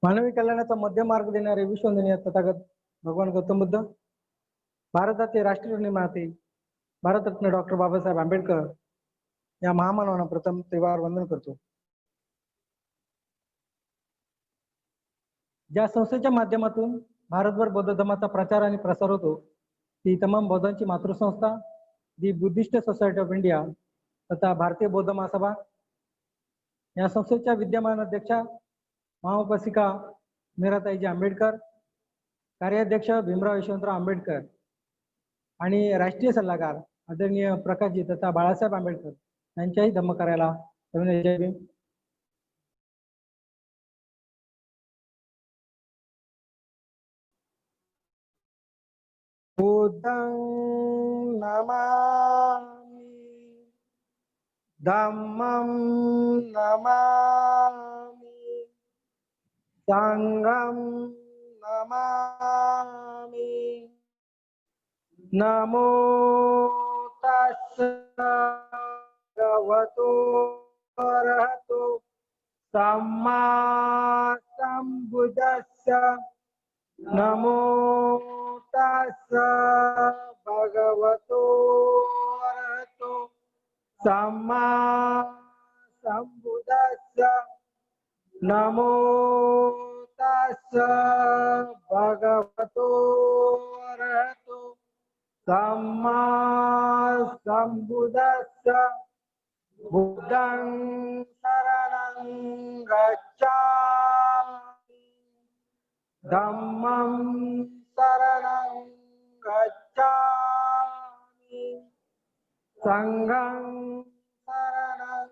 मानवी कल्याणाचा मध्य मार्ग देणारे विश्ववंदनीय तथागत भगवान गौतम बुद्ध, भारताचे राष्ट्रीय निर्माते भारतरत्न डॉक्टर बाबासाहेब आंबेडकर या महामानवांना प्रथम त्रिवार वंदन करतो. ज्या संस्थेच्या माध्यमातून भारतभर बौद्ध धर्माचा प्रचार आणि प्रसार होतो ती तमाम बौद्धांची मातृसंस्था the Buddhist Society of India तथा भारतीय बौद्ध महासभा. या संस्थेच्या विद्यमान अध्यक्षा महाउपासिका मीराताईजी आंबेडकर, कार्याध्यक्ष भीमराव यशवंतराव आंबेडकर आणि राष्ट्रीय सल्लागार आदरणीय प्रकाशजी तथा बाळासाहेब आंबेडकर यांच्याही धम्मकार्याला जय भीम. बुद्धं नमामि, धम्मं नमामि, संघं नमामि. नमो तस्स भगवतो अरहतो सम्मा सम्बुद्धस्स. नमो तस्स भगवतो अरहतो सम्मा सम्बुद्धस्स. नमो तस्स भगवतो अरहतो सम्मा सम्बुद्धस्स. बुद्धं शरणं गच्छामि, धम्मं शरणं गच्छामि, संघं शरणं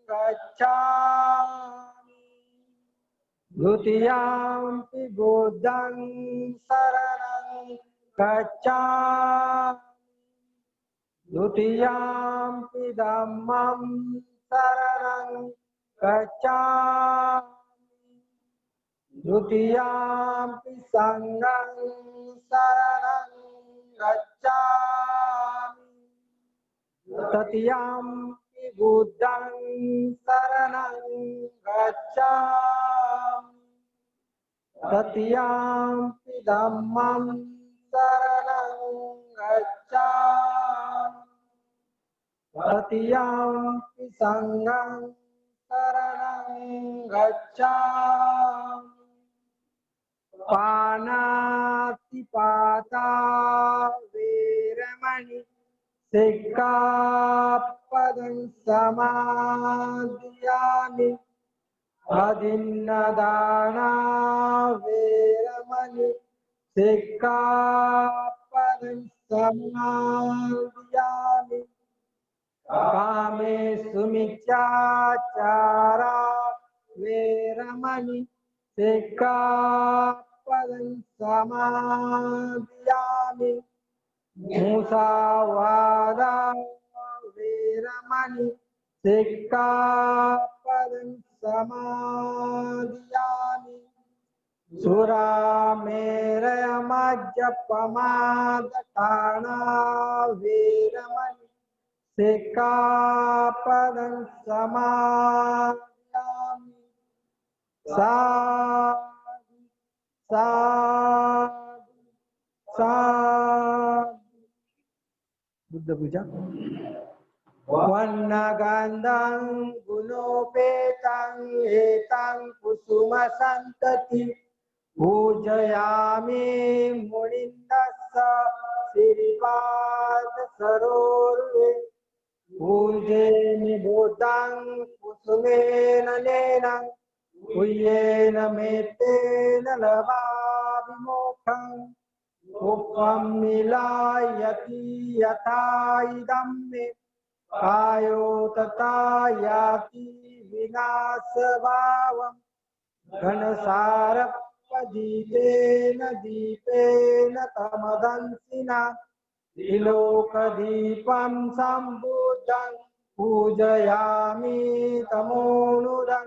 गच्छामि. द्वितीयंपि बुद्धं शरणं गच्छामि, द्वितीयंपि धम्मं शरणं गच्छामि, द्वितीयंपि संघं शरणं गच्छामि, तृतीयंपि बुद्धं शरणं गच्छामि, तृतीयंपि धम्मं शरणं गच्छामि, तृतीयंपि संघं शरणं गच्छामि. पानातिपाता वेरमणि सिक्खापदं समादियामि. अदिन्नदाना वेरमणि सिक्खापदं समादियामि. कामेषु मिथ्याचारा वेरमणि सिक्खापदं समादियामि. मुसावादा वेरमणि सिक्खापदं समादियामि. सुरामेरयमद्यपमादठाना वेरमणि सिक्खापदं समादियामि. साधु साधु साधु. बुद्ध पूजा. वन्नगन्धं गुणोपेतं एतं कुसुमसन्तति पूजयामि. मुनिन्दस्स श्रीपादसरोरुहे पूजेमि बुद्धं कुसुमेन नेनं. पूयेन मेत्तेन लभामि मोक्षं. उपं मिलायति यथा इदं मे कायो तथा याति विनाशभावम्. घनसारपदीपेन दीपेन तमदंसिना त्रिलोकदीपं सम्बुद्धं पूजयामि तमोनुदं.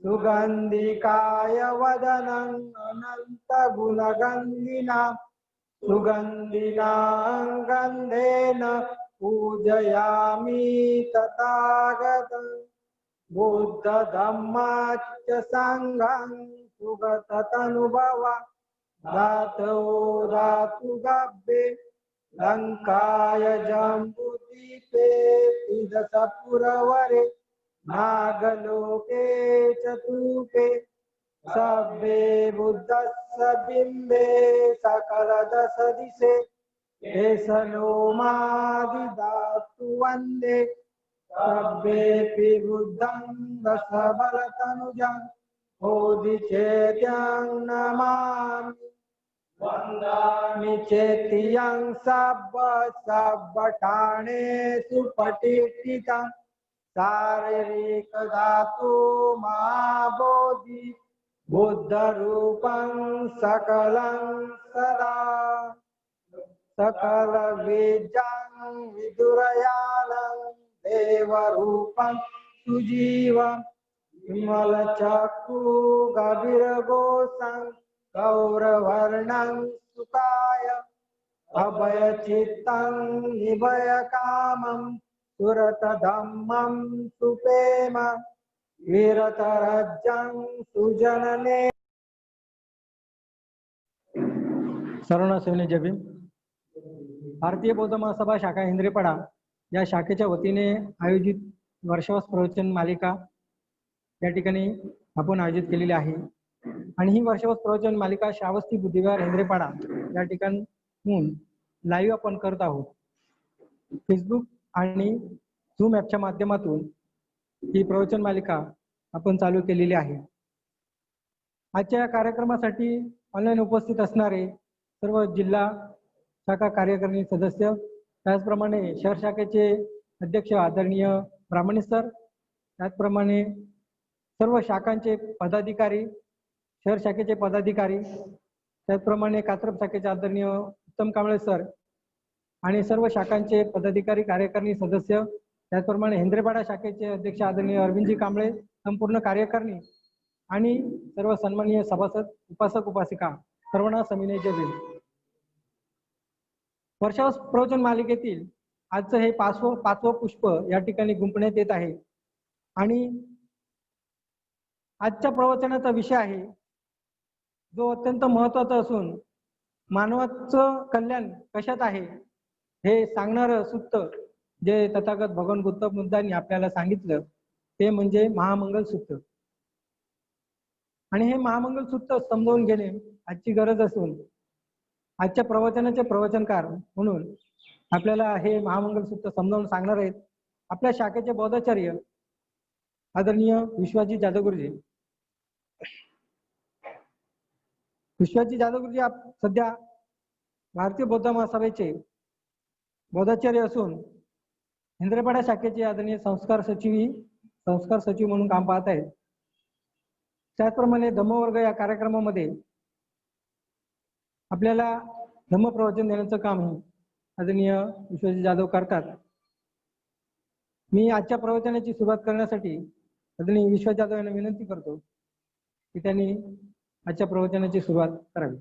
सुगन्धिकाय वदनं अनन्तगुणगन्धिना सुगन्धिना गन्धेन पूजयामि तथागतं. बुद्ध धम्माच संघं सुगततनुभवा धातो धातु गब्बे लंकाय जम्बुदीपे पिदसपुरवरे नागलोके चतुपे सभ्ये बुद्धस्य बिम्बे सकल दश दिशे एसलोमादिदातु वन्दे सभ्येऽपि बुद्धं दशबलतनुजं बोधिचेत्यं नमामि वन्दामि चेत्यं सब्बठाणेषु पठितं शारीरिकधातु महाबोधि बुद्धरूपं सकलं सदा सकल बीजं विदुरयालं देवरूपं सुजीवं विमलचक्षु गभीरगोसं गौरवर्णं सुकाय अभयचित्तं निभयकामं सुरतधम्मं सुपेम वीरतरज्जं सुजनने सर्वांना सेवने जय भीम. भारतीय बौद्ध महासभा शाखा हिंद्रेपाडा या शाखेच्या वतीने आयोजित वर्षावास प्रवचन मालिका या ठिकाणी आपण आयोजित केलेली आहे आणि ही वर्षावास प्रवचन मालिका श्रावस्ती बुद्धिविहार हिंद्रेपाडा या ठिकाणून लाईव्ह आपण करत आहोत. फेसबुक आणि झूम ॲपच्या माध्यमातून ही प्रवचन मालिका आपण चालू केलेली आहे. आजच्या या कार्यक्रमासाठी ऑनलाईन उपस्थित असणारे सर्व जिल्हा शाखा कार्यकारिणी सदस्य, त्याचप्रमाणे शहर शाखेचे अध्यक्ष आदरणीय ब्राह्मणे सर, त्याचप्रमाणे सर्व शाखांचे पदाधिकारी, शहर शाखेचे पदाधिकारी, त्याचप्रमाणे कात्रप शाखेचे आदरणीय उत्तम कांबळे सर आणि सर्व शाखांचे पदाधिकारी कार्यकारिणी सदस्य, त्याचप्रमाणे हिंद्रेपाडा शाखेचे अध्यक्ष आदरणीय अरविंदजी कांबळे, संपूर्ण कार्यकारिणी आणि सर्व सन्माननीय सभासद, उपासक उपासिका सर्वांना सविनय जय भीम. वर्षावास प्रवचन मालिकेतील आजचं हे पाचवं पुष्प या ठिकाणी गुंफण्यात येत आहे आणि आजच्या प्रवचनाचा विषय आहे जो अत्यंत महत्त्वाचा असून मानवाचं कल्याण कशात आहे हे सांगणारं सूत्र जे तथागत भगवान गौतम बुद्धांनी आपल्याला सांगितलं ते म्हणजे महामंगल सूत्र. आणि हे महामंगल सूत्र समजावून घेणे आजची गरज असून आजच्या प्रवचनाचे प्रवचनकार म्हणून आपल्याला हे महामंगल सूत्र समजावून सांगणार आहेत आपल्या शाखेचे बौद्धाचार्य आदरणीय विश्वाजी जाधव गुरुजी. विश्वाजी जाधव गुरुजी सध्या भारतीय बौद्ध महासभेचे बौद्धाचार्य असून हिंद्रेपाडा शाखेचे आदरणीय संस्कार सचिव म्हणून काम पाहत आहेत. त्याचप्रमाणे धम्मवर्ग या कार्यक्रमामध्ये आपल्याला धम्म प्रवचन देण्याचं काम आदरणीय विश्वजी जाधव करतात. मी आजच्या प्रवचनाची सुरुवात करण्यासाठी आदरणीय विश्वजी जाधव यांना विनंती करतो की त्यांनी आजच्या प्रवचनाची सुरुवात करावी.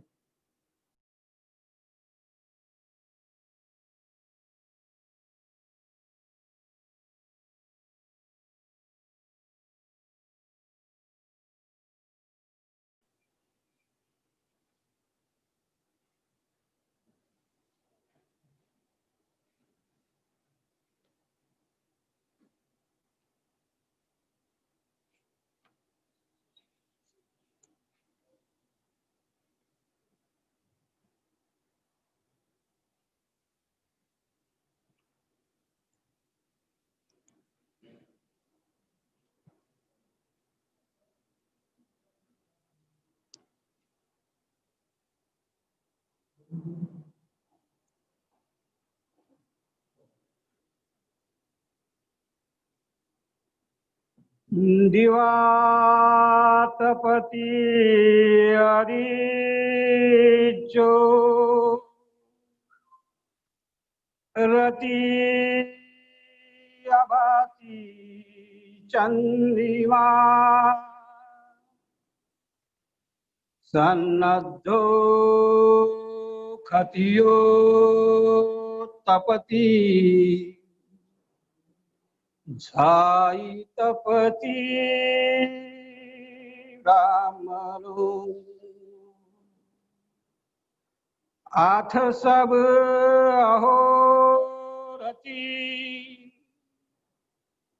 दिवातपति अरिचो रति अभाति चंद्रिमा सन्नद्धो खतियो तपति झाई तपती रामलो आठ सब अहो रती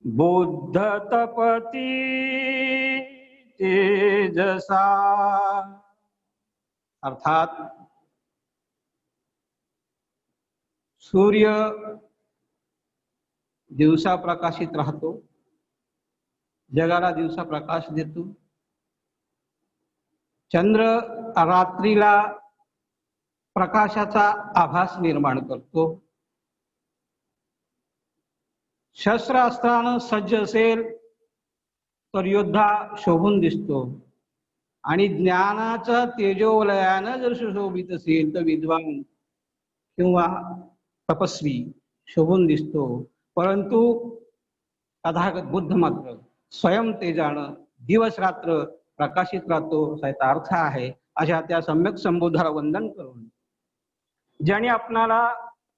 बुद्ध तपती तेजसा। अर्थात सूर्य दिवसा प्रकाशित राहतो, जगाला दिवसा प्रकाश देतो. चंद्र रात्रीला प्रकाशाचा आभास निर्माण करतो. शस्त्रास्त्रानं सज्ज असेल तर योद्धा शोभून दिसतो आणि ज्ञानाचं तेजोवलयानं जर सुशोभित असेल तर विद्वान किंवा तपस्वी शोभून दिसतो. परंतु तथागत बुद्ध मात्र स्वयं तेजानं दिवस रात्र प्रकाशित राहतो असा याचा अर्थ आहे. अशा त्या सम्यक संबोधाला वंदन करून ज्याने आपणाला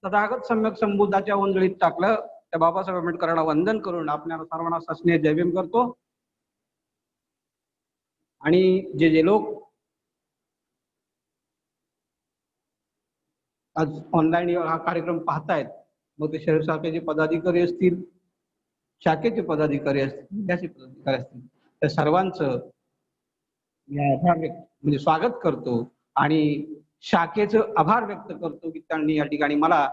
तथागत सम्यक संबोधाच्या वंदळीत टाकलं त्या बाबासाहेब आंबेडकरांना वंदन करून आपल्याला सर्वांना सस्नेह जयभीम करतो. आणि जे लोक आज ऑनलाईन हा कार्यक्रम पाहतायत, मग ते शहर शाखेचे पदाधिकारी असतील, शाखेचे पदाधिकारी असतील, जिल्ह्याचे पदाधिकारी असतील, त्या सर्वांचं म्हणजे स्वागत करतो आणि शाखेचं आभार व्यक्त करतो की त्यांनी या ठिकाणी मला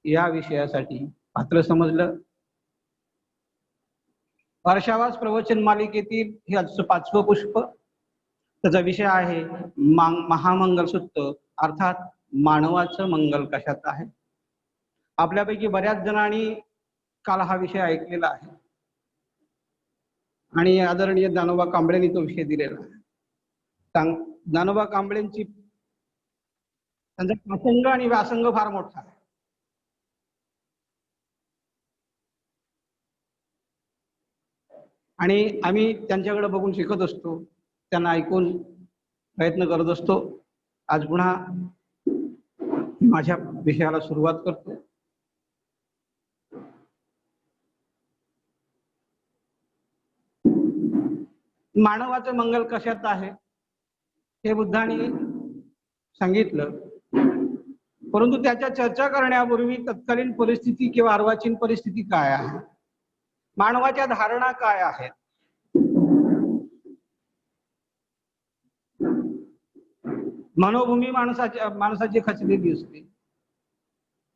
या विषयासाठी पात्र समजलं. वर्षावास प्रवचन मालिकेतील हे आजचं 5वं पुष्प. त्याचा विषय आहे महामंगल सूत्र, अर्थात मानवाचं मंगल कशात आहे. आपल्यापैकी बऱ्याच जणांनी काल हा विषय ऐकलेला आहे आणि आदरणीय ज्ञानोबा कांबळेंनी तो विषय दिलेला आहे. ज्ञानोबा कांबळेंची त्यांचा प्रसंग आणि व्यासंग फार मोठा आहे. आणि आम्ही त्यांच्याकडे बघून शिकत असतो, त्यांना ऐकून प्रयत्न करत असतो. आज पुन्हा माझ्या विषयाला सुरुवात करतो. मानवाचं मंगल कशात आहे हे बुद्धांनी सांगितलं, परंतु त्याच्या चर्चा करण्यापूर्वी तत्कालीन परिस्थिती किंवा अर्वाचीन परिस्थिती काय आहे, मानवाच्या धारणा काय आहेत, मनोभूमी माणसाची खचलेली असते.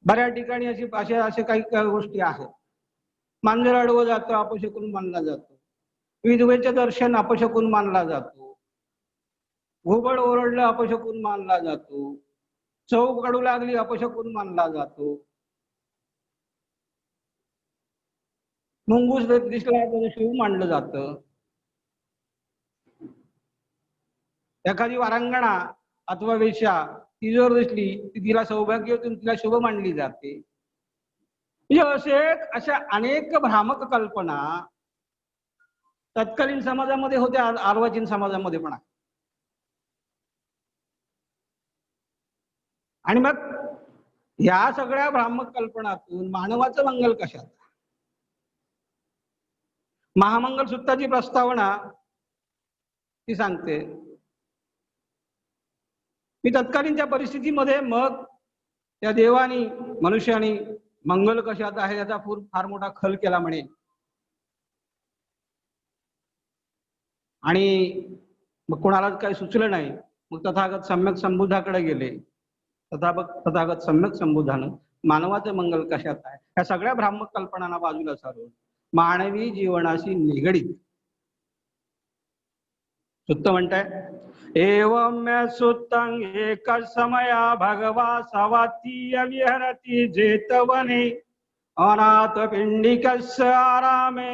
बऱ्याच ठिकाणी असे काही गोष्टी आहेत. मांजर अडवं जातं अपशकुन मानला जातो, विधवेचे दर्शन अपशकुन मानला जातो, घोबड ओरडलं अपशकुन मानला जातो, चव काढू लागली अपशकुन मानला जातो, मुंगूस दिसला तर शिव मानलं जातं, एखादी वारांगणा अथवा वेश्या ती जर दिसली ती तिला सौभाग्यवती, तिला शुभ मानली जाते. अशा अनेक भ्रामक कल्पना तत्कालीन समाजामध्ये होत्या, अर्वाचीन समाजामध्ये पण आहे. आणि मग या सगळ्या भ्रामक कल्पनातून मानवाचं मंगल कशात. महामंगल सूत्राची प्रस्तावना ती सांगते मी तत्कालीनच्या परिस्थितीमध्ये मग त्या देवानी मनुष्यानी मंगल कशात आहे याचा फार मोठा खल केला म्हणे. आणि मग कोणालाच काही सुचलं नाही. मग तथागत सम्यक संबोधाकडे गेले. तथागत सम्यक संबोधानं मानवाचं मंगल कशात आहे या सगळ्या भ्रामक कल्पनांना बाजूला सारून मानवी जीवनाशी निगडीत सुत्त म्हणताय, एवं सुत्तं एक समया भगवा सवातीय विहरती जेतवने अनाथ पिंडिकस्य आरामे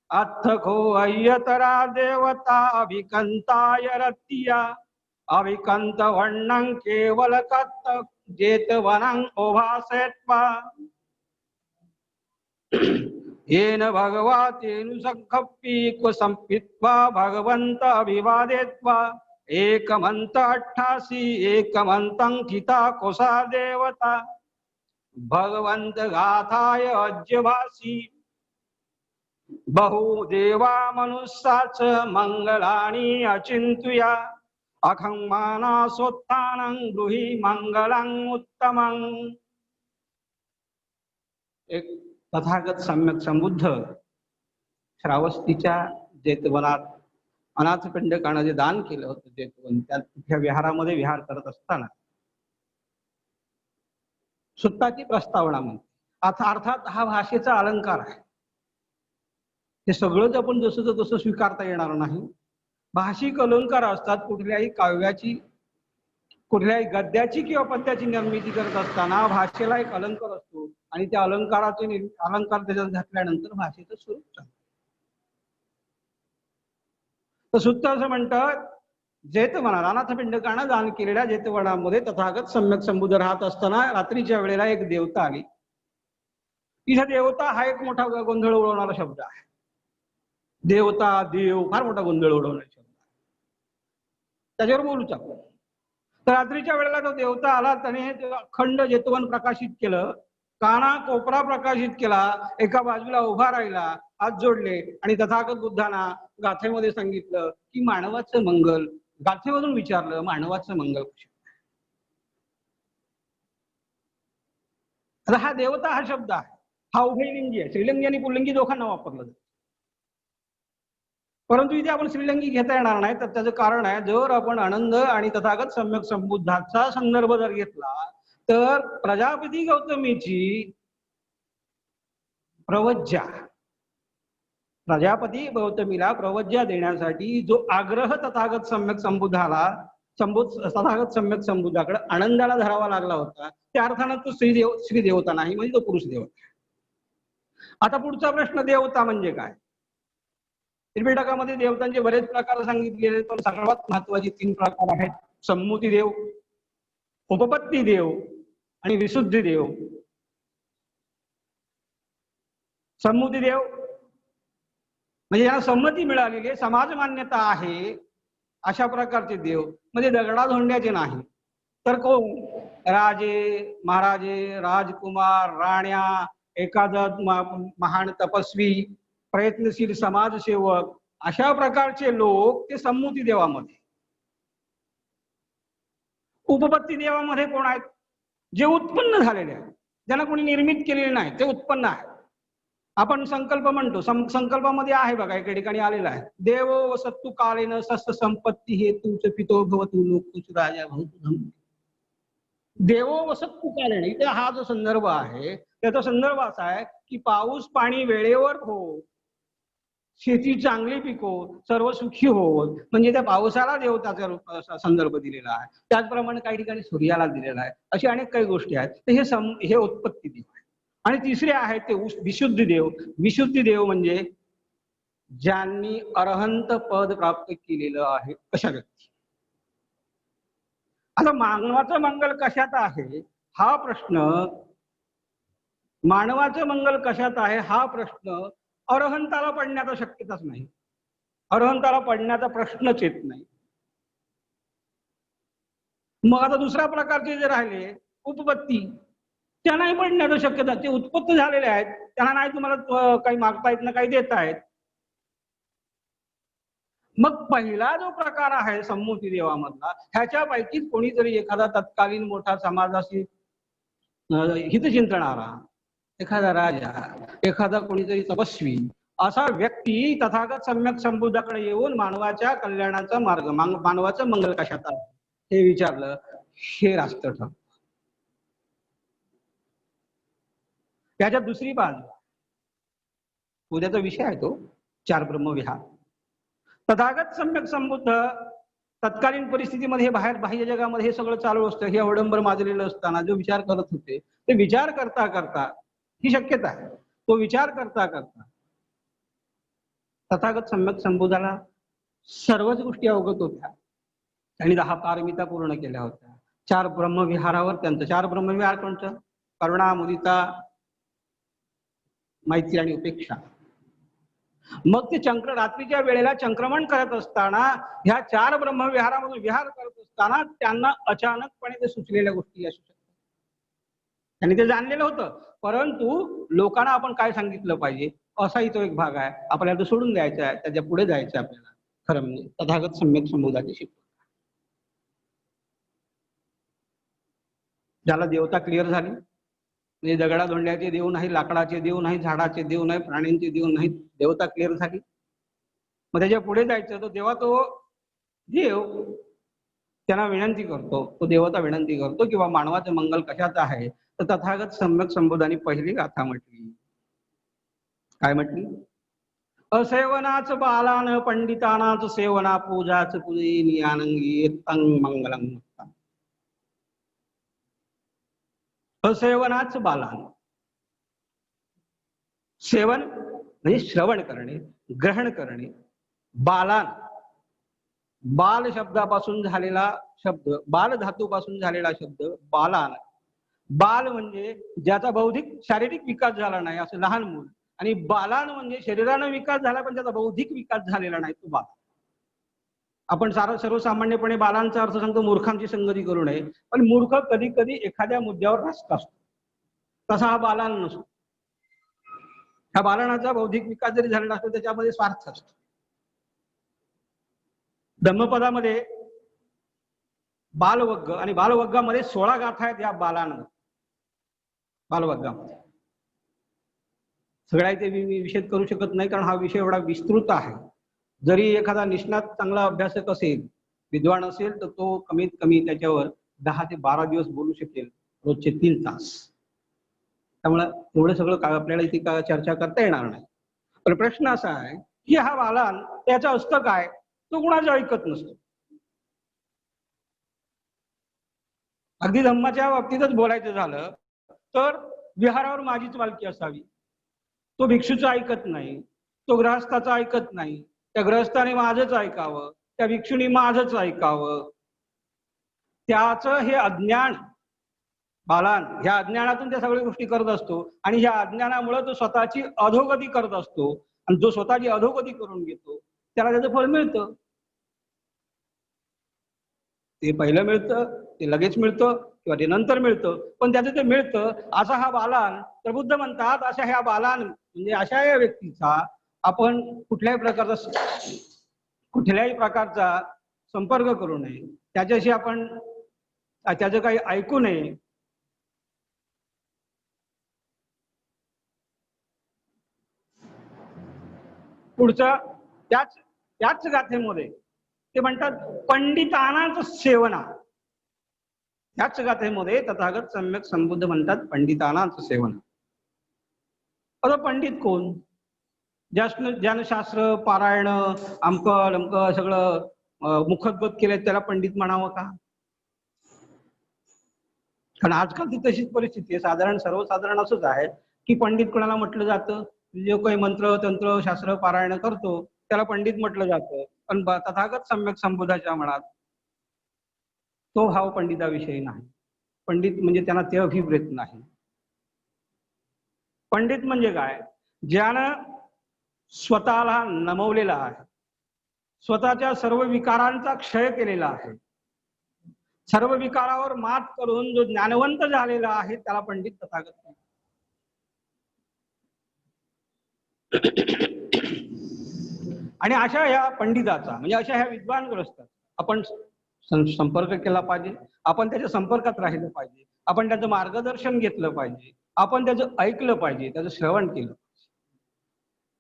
अत्थको अय्यतरा देवता अभिकंताय रत्या अभिकंत वर्णं केवल कत्त जेतवनं ओभासेत्वा येन भगवा तेनु संखप्पीक्व संपित्वा भगवंत अभिवादेत्वा एकमंत 88 एकमंतं किता कोसा देवता भगवंत गाथाय अज्यभासी बहु देवा मनुष्याच मंगलानी अचिंतुया अखं मानसोत्थानं गृही मंगलं उत्तमं. एक तथागत सम्यक संबुद्ध श्रावस्तीच्या जेतवनात अनाथपिंडकानं जे दान केलं होतं जेतवन, त्या तिथल्या विहारामध्ये विहार करत असताना सुत्ताची प्रस्तावना म्हणते. अर्थात हा भाषेचा अलंकार आहे. हे सगळंच आपण जसं तसं स्वीकारता येणार नाही. भाषिक अलंकार असतात. कुठल्याही काव्याची, कुठल्याही गद्याची किंवा पद्याची निर्मिती करत असताना भाषेला एक अलंकार असतो आणि त्या अलंकाराचे अलंकार त्याच्यात घातल्यानंतर भाषेचं स्वरूप चालतं. तर सुत्त असं म्हणतात, जेतवनात अनाथपिंडकानं दान केलेल्या जेतवनामध्ये तथागत सम्यक संबुद्ध राहत असताना रात्रीच्या वेळेला एक देवता आली. तिथे देवता हा एक मोठा गोंधळ उडवणारा शब्द आहे. देवता, देव फार मोठा गोंधळ उडवणारा शब्द आहे. त्याच्यावर बोलूच आपण. तर रात्रीच्या वेळेला तो देवता आला, त्याने अखंड जेतवन प्रकाशित केलं, काना कोपरा प्रकाशित केला, एका बाजूला उभा राहिला, हात जोडले आणि तथागत बुद्धांना गाथेमध्ये सांगितलं की मानवाचं मंगल, गाथेमधून विचारलं मानवाचं मंगल कशा. आता हा देवता हा शब्द आहे, हा उभयलिंगी आहे. स्त्रीलिंगी आणि पुल्लिंगी दोघांना वापरला जातो. परंतु इथे आपण श्रीलिंगी घेता येणार नाही. तर त्याचं कारण आहे, जर आपण आनंद आणि तथागत सम्यक संबुद्धाचा संदर्भ जर घेतला तर प्रजापती गौतमीची प्रवज्या, प्रजापती गौतमीला प्रवज्या देण्यासाठी जो आग्रह तथागत सम्यक संबुद्धाला तथागत सम्यक संबुद्धाकडे आनंदाला धरावा लागला होता, त्या अर्थानं तो श्री देवता नाही, म्हणजे तो पुरुष देवता. आता पुढचा प्रश्न, देवता म्हणजे काय? त्रिपिटकामध्ये देवतांचे बरेच प्रकार सांगितलेले, पण सर्वात महत्वाचे 3 प्रकार आहेत: सम्मुती देव, उपपत्ती देव आणि विशुद्धी देव. सम्मुती देव म्हणजे यांना संमती मिळालेली आहे, समाज मान्यता आहे, अशा प्रकारचे देव. म्हणजे दगडाधोंड्याचे नाही, तर कोण? राजे, महाराजे, राजकुमार, राण्या, एखादा महान तपस्वी, प्रयत्नशील समाजसेवक, अशा प्रकारचे लोक ते सम्मुती देवामध्ये. उपपत्ती देवामध्ये कोण आहेत? जे उत्पन्न झालेले आहेत, ज्यांना कोणी निर्मित केलेले नाही, ते उत्पन्न आहे. आपण संकल्प म्हणतो, संकल्पामध्ये आहे बघा, एका ठिकाणी आलेला आहे, देवो वसत्तु कालेन सस्य संपत्ती हेतूच पितो भवतु लोकुच राजा भवतु धम्म. देवो वसत्तु कालेन, इथे हा जो संदर्भ आहे त्याचा संदर्भ असा आहे की पाऊस पाणी वेळेवर हो, शेती चांगली पिको, सर्व सुखी हो, म्हणजे त्या पावसाला देवताचा संदर्भ दिलेला आहे. त्याचप्रमाणे काही ठिकाणी सूर्याला दिलेला आहे. अशी अनेक काही गोष्टी आहेत. तर हे उत्पत्ती देव आहे. आणि तिसरे आहे ते विशुद्धी देव. विशुद्धी देव म्हणजे ज्यांनी अरहंत पद प्राप्त केलेलं आहे अशा व्यक्ती. आता मानवाचं मंगल कशात आहे हा प्रश्न, मानवाचं मंगल कशात आहे हा प्रश्न अरहंताला पडण्याचा शक्यताच नाही. अरहंताला पडण्याचा प्रश्नच येत नाही. मग आता दुसऱ्या प्रकारचे जे राहिले उपपत्ती, त्या नाही पडण्याची शक्यता. ते उत्पत्त झालेले आहेत, त्यांना नाही तुम्हाला काही मागता येत ना काही देता येत. मग पहिला जो प्रकार आहे सम्मुती देवामधला, ह्याच्यापैकी कोणीतरी एखादा तत्कालीन मोठा समाजाशी हितचिंतणारा, एखादा राजा, एखादा कोणीतरी तपस्वी, असा व्यक्ती तथागत सम्यक संबुद्धाकडे येऊन मानवाच्या कल्याणाचा मार्ग, मानवाचं मंगल कशात आहे हे विचारलं, हे रास्त ठरतं. त्याच्यात दुसरी बाजू, उद्याचा विषय आहे तो 4 ब्रह्मविहार. तथागत सम्यक संबुद्ध तत्कालीन परिस्थितीमध्ये बाह्य जगामध्ये हे सगळं चालू असतं, हे अवडंबर माजलेलं असताना जो विचार करत होते, ते विचार करता करता, ही शक्यता आहे, तो विचार करता करता तथागत सम्यक संबुद्धाला सर्वच गोष्टी अवगत होत्या. त्यांनी 10 पारमिता पूर्ण केल्या होत्या. 4 ब्रह्मविहारावर त्यांचं 4 ब्रह्मविहार कोणतं? करुणा, मुदिता, मैत्री आणि उपेक्षा. मग ते रात्रीच्या वेळेला चंक्रमण करत असताना, ह्या 4 ब्रह्मविहारामधून विहार करत असताना त्यांना अचानकपणे ते सुचलेल्या गोष्टी असू शकतात. त्यांनी ते जाणलेलं होतं, परंतु लोकांना आपण काय सांगितलं पाहिजे, असाही तो एक भाग आहे. आपल्याला तो सोडून द्यायचा आहे, त्याच्या पुढे जायचं आहे आपल्याला. खरं म्हणजे तथागत सम्यक संबोधाची शिकवण. ज्याला देवता क्लिअर झाली, म्हणजे दगडा धोंड्याचे देव नाही, लाकडाचे देव नाही, झाडाचे देव नाही, प्राण्यांचे देव नाही, देवता क्लिअर झाली, मग त्याच्या पुढे जायचं. तो तेव्हा तो देव त्यांना विनंती करतो, तो देवता विनंती करतो किंवा मानवाचं मंगल कशात आहे, तर तथागत सम्यक संबोधाने पहिली गाथा म्हटली. काय म्हटली? असेवनाच बालान पंडितानाच सेवना पूजाच पुजे नियानंगी तंग मंगलम. असेवनाच बालान, सेवन म्हणजे श्रवण करणे, ग्रहण करणे. बालान, बाल शब्दापासून झालेला शब्द, बाल धातूपासून झालेला शब्द बालान. बाल म्हणजे ज्याचा बौद्धिक शारीरिक विकास झाला नाही असं लहान मूल, आणि बालान म्हणजे शरीरानं विकास झाला पण त्याचा बौद्धिक विकास झालेला नाही तो बाल. आपण सर्वसामान्यपणे बालांचा अर्थ सांगतो मूर्खांची संगती करू नये, पण मूर्ख कधी कधी एखाद्या मुद्द्यावर रास्त असतो, तसा हा बालान नसतो. ह्या बालनाचा बौद्धिक विकास जरी झालेला असतो त्याच्यामध्ये स्वार्थ असतो. धम्मपदामध्ये बालवग्ग आणि बालवग्गामध्ये 16 गाथा आहेत या बालांवर. बालवग्गामध्ये सगळ्या ते विषय करू शकत नाही, कारण हा विषय एवढा विस्तृत आहे. जरी एखादा निष्णात चांगला अभ्यासक असेल, विद्वान असेल, तर तो कमीत कमी त्याच्यावर 10 ते 12 दिवस बोलू शकेल, रोजचे 3 तास. त्यामुळे एवढं सगळं आपल्याला इथे चर्चा करता येणार नाही. पण प्रश्न असा आहे की हा बालान त्याचं असतं काय, तो कुणाचं ऐकत नसतो. अगदी धम्माच्या बाबतीतच बोलायचं झालं तर विहारावर माझीच मालकी असावी. तो भिक्षूचं ऐकत नाही, तो गृहस्थाचं ऐकत नाही. त्या गृहस्थाने माझंच ऐकावं, त्या भिक्षूने माझंच ऐकावं. त्याचं हे अज्ञान, बालान ह्या अज्ञानातून त्या सगळ्या गोष्टी करत असतो, आणि ह्या अज्ञानामुळे तो स्वतःची अधोगती करत असतो, आणि जो स्वतःची अधोगती करून घेतो त्याला त्याचं फळ मिळतं. ते पहिलं मिळतं, ते लगेच मिळतं किंवा ते नंतर मिळतं, पण त्याचं ते मिळतं. असा हा बालान, तर बुद्ध म्हणतात अशा ह्या बालान म्हणजे अशा या व्यक्तीचा आपण कुठल्याही प्रकारचा संपर्क करू नये, त्याच्याशी आपण त्याचं काही ऐकू नये. पुढचं त्याच गाथेमध्ये ते म्हणतात पंडितानाच सेवना. त्याच गाथेमध्ये तथागत सम्यक संबुद्ध म्हणतात पंडितानाच सेवना. आता पंडित कोण? ज्यानं शास्त्र पारायण आमकं लमकं सगळं मुखोद्गत केलं त्याला पंडित म्हणावं का? कारण आजकाल ती तशीच परिस्थिती आहे. सर्वसाधारण असंच आहे की पंडित कोणाला म्हटलं जातं, जो काही मंत्र तंत्र शास्त्र पारायण करतो त्याला पंडित म्हटलं जातं. पण तथागत सम्यक संबोधाच्या मनात तो भाव पंडिताविषयी नाही. पंडित म्हणजे त्यांना ते अभिप्रेत नाही. पंडित म्हणजे काय? ज्यानं स्वतःला नमवलेला आहे, स्वतःच्या सर्व विकारांचा क्षय केलेला आहे, सर्व विकारावर मात करून जो ज्ञानवंत झालेला आहे त्याला पंडित तथागत. आणि अशा ह्या पंडिताचा म्हणजे अशा ह्या विद्वान ग्रस्ताचा आपण संपर्क केला पाहिजे, आपण त्याच्या संपर्कात राहिलं पाहिजे, आपण त्याचं मार्गदर्शन घेतलं पाहिजे, आपण त्याचं ऐकलं पाहिजे, त्याचं श्रवण केलं पाहिजे,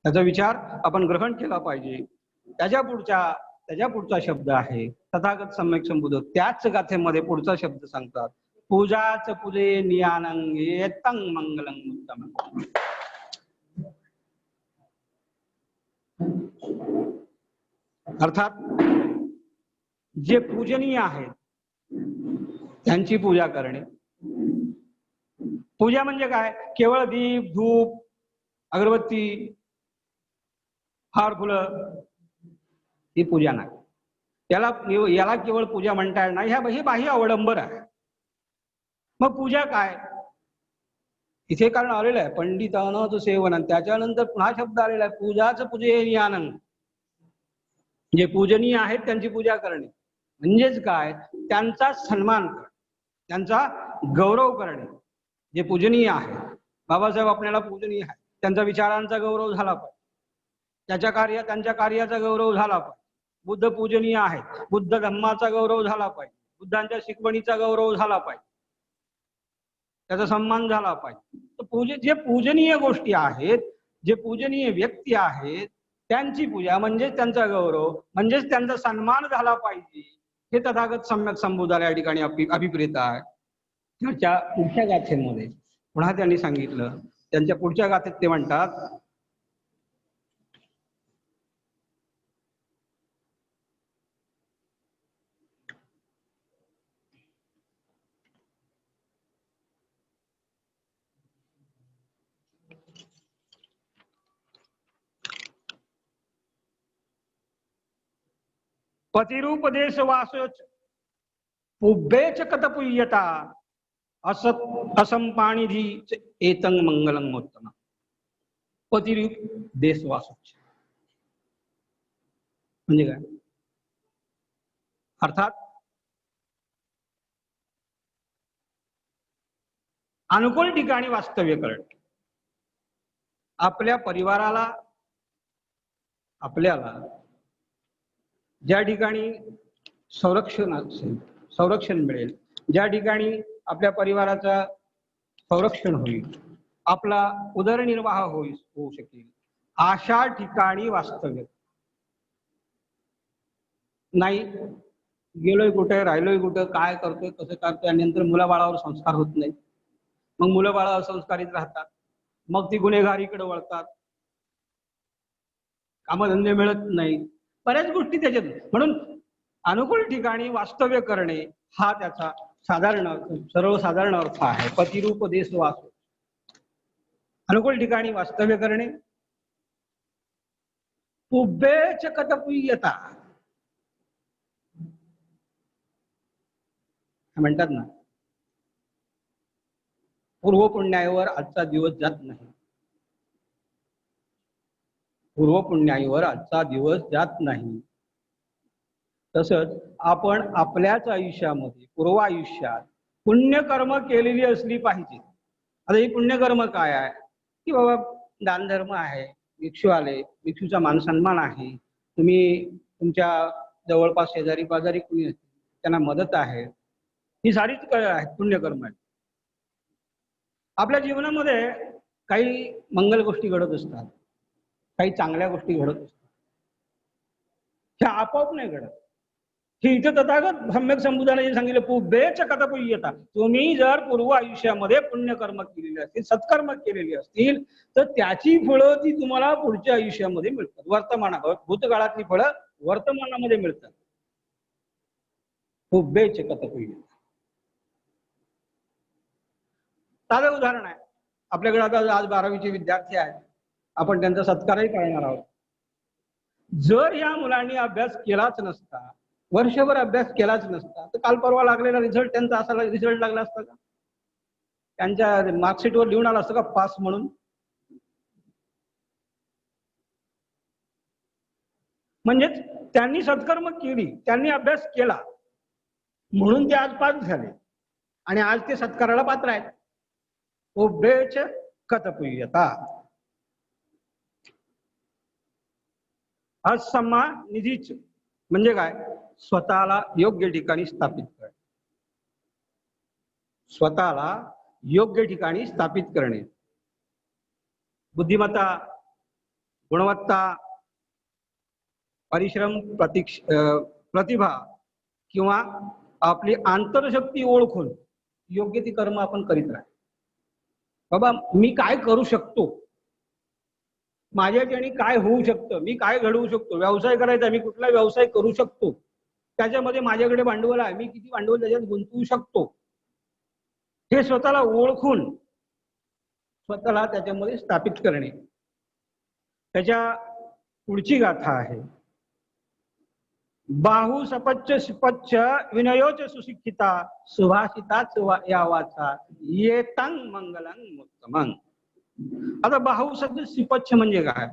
त्याचा विचार आपण ग्रहण केला पाहिजे. त्याच्या पुढचा शब्द आहे तथागत सम्यक संबुद्ध. त्याच गाथेमध्ये पुढचा शब्द सांगतात पूजाच पुजे नियानंग येतं मंगलं उत्तम. अर्थात जे पूजनीय आहेत त्यांची पूजा करणे. पूजा म्हणजे काय? केवळ दीप धूप अगरबत्ती हार फुलं ही पूजा नाही. याला केवळ पूजा म्हणता येणार नाही. हे बाह्य अवडंबर आहे. मग पूजा काय? इथे कारण आलेलं आहे पंडितानाचं सेवन, त्याच्यानंतर पुन्हा शब्द आलेला आहे पूजाच पूजे आनंद. जे पूजनीय आहेत त्यांची पूजा करणे म्हणजेच काय? त्यांचा सन्मान करणे, त्यांचा गौरव करणे. जे पूजनीय आहे, बाबासाहेब आपल्याला पूजनीय आहे, त्यांचा विचारांचा गौरव झाला पाहिजे, त्यांच्या कार्याचा गौरव झाला पाहिजे. बुद्ध पूजनीय आहेत, बुद्ध धम्माचा गौरव झाला पाहिजे, बुद्धांच्या शिकवणीचा गौरव झाला पाहिजे, त्याचा सन्मान झाला पाहिजे. तर जे पूजनीय गोष्टी आहेत, जे पूजनीय व्यक्ती आहेत, त्यांची पूजा म्हणजेच त्यांचा गौरव म्हणजेच त्यांचा सन्मान झाला पाहिजे, हे तथागत सम्यक संबोधाला या ठिकाणी अभिप्रेत आहे. त्यांच्या पुढच्या गाथेमध्ये पुन्हा त्यांनी सांगितलं, त्यांच्या पुढच्या गाथेत ते म्हणतात, पतिरूपदेश वासोच पुब्बेच कतपुय्यता असंपाणिधी एतं मंगलं मोत्तम. पतिरूप देश वासोच म्हणजे काय? अर्थात अनुकूल ठिकाणी वास्तव्य करणे. आपल्या परिवाराला, आपल्याला ज्या ठिकाणी संरक्षण मिळेल, ज्या ठिकाणी आपल्या परिवाराचा संरक्षण होईल, आपला उदरनिर्वाह होऊ शकेल, अशा ठिकाणी वास्तव्य. नाही गेलोय कुठे, राहिलोय कुठं, काय करतोय, कसं करतोय, आणि नंतर मुलाबाळावर संस्कार होत नाही, मग मुलं बाळा असंस्कारित राहतात, मग ती गुन्हेगारीकडे वळतात, कामधंदे मिळत नाही, बऱ्याच गोष्टी त्याच्यात. म्हणून अनुकूल ठिकाणी वास्तव्य करणे हा त्याचा सर्वसाधारण अर्थ आहे. पतिरूप देश वासो, अनुकूल ठिकाणी वास्तव्य करणे. पुब्बेच कतपुय्यता म्हणतात ना, पूर्व पुण्याईवर आजचा दिवस जात नाही, पूर्व पुण्याईवर आजचा दिवस जात नाही. तसंच आपण आपल्याच आयुष्यामध्ये, पूर्व आयुष्यात पुण्यकर्म केलेली असली पाहिजे. आता ही पुण्यकर्म काय आहे की बाबा दानधर्म आहे, भिक्षू आले, भिक्षूचा मानसन्मान आहे, तुम्ही तुमच्या जवळपास शेजारी पाजारी कुणी असते त्यांना मदत आहे, ही सारीच आहेत पुण्यकर्म आहेत. आपल्या जीवनामध्ये काही मंगल गोष्टी घडत असतात, काही चांगल्या गोष्टी घडत असतात, ह्या आपोआप नाही घडत. हे इथं तथागत सम्यक संबोधाने जे सांगितलं, पुब्बेच कतपुय्यता, तुम्ही जर पूर्व आयुष्यामध्ये पुण्यकर्म केलेले असतील, सत्कर्म केलेली असतील, तर त्याची फळं ती तुम्हाला पुढच्या आयुष्यामध्ये मिळतात. वर्तमानात, भूतकाळातली फळं वर्तमानामध्ये मिळतात. पुब्बेच कतपुय्यता. साधं उदाहरण आहे, आपल्याकडे आता आज 12वीचे विद्यार्थी आहेत, आपण त्यांचा सत्कारही करणार आहोत. जर या मुलांनी अभ्यास केलाच नसता, वर्षभर अभ्यास केलाच नसता, तर काल परवा लागलेला रिझल्ट त्यांचा असा रिझल्ट लागला असता का? त्यांच्या मार्कशीटवर लिहून आला असतं का पास म्हणून? म्हणजेच त्यांनी सत्कर्म केली, त्यांनी अभ्यास केला म्हणून ते आज पास झाले आणि आज ते सत्काराला पात्र आहेत. पुब्बेच कतपुय्यता. असम्मा निधीच म्हणजे काय? स्वतःला योग्य ठिकाणी स्थापित करणे, स्वतःला योग्य ठिकाणी स्थापित करणे. बुद्धिमत्ता, गुणवत्ता, परिश्रम, प्रतिभा किंवा आपली आंतरशक्ती ओळखून योग्य ती कर्म आपण करीत राहा. बाबा मी काय करू शकतो, माझ्याच्याने काय होऊ शकतं, मी काय घडवू शकतो, व्यवसाय करायचा, मी कुठला व्यवसाय करू शकतो, त्याच्यामध्ये माझ्याकडे भांडवल आहे, मी किती भांडवल त्याच्यात गुंतवू शकतो, हे स्वतःला ओळखून स्वतःला त्याच्यामध्ये स्थापित करणे. त्याच्या पुढची गाथा आहे, बाहू सपच्च सिपच्च विनयोच सुशिक्षिता सुभाषिताच या वाचा येतं मंगलं उत्तमं. आता बाहुसज्ज सिपच्छ म्हणजे काय?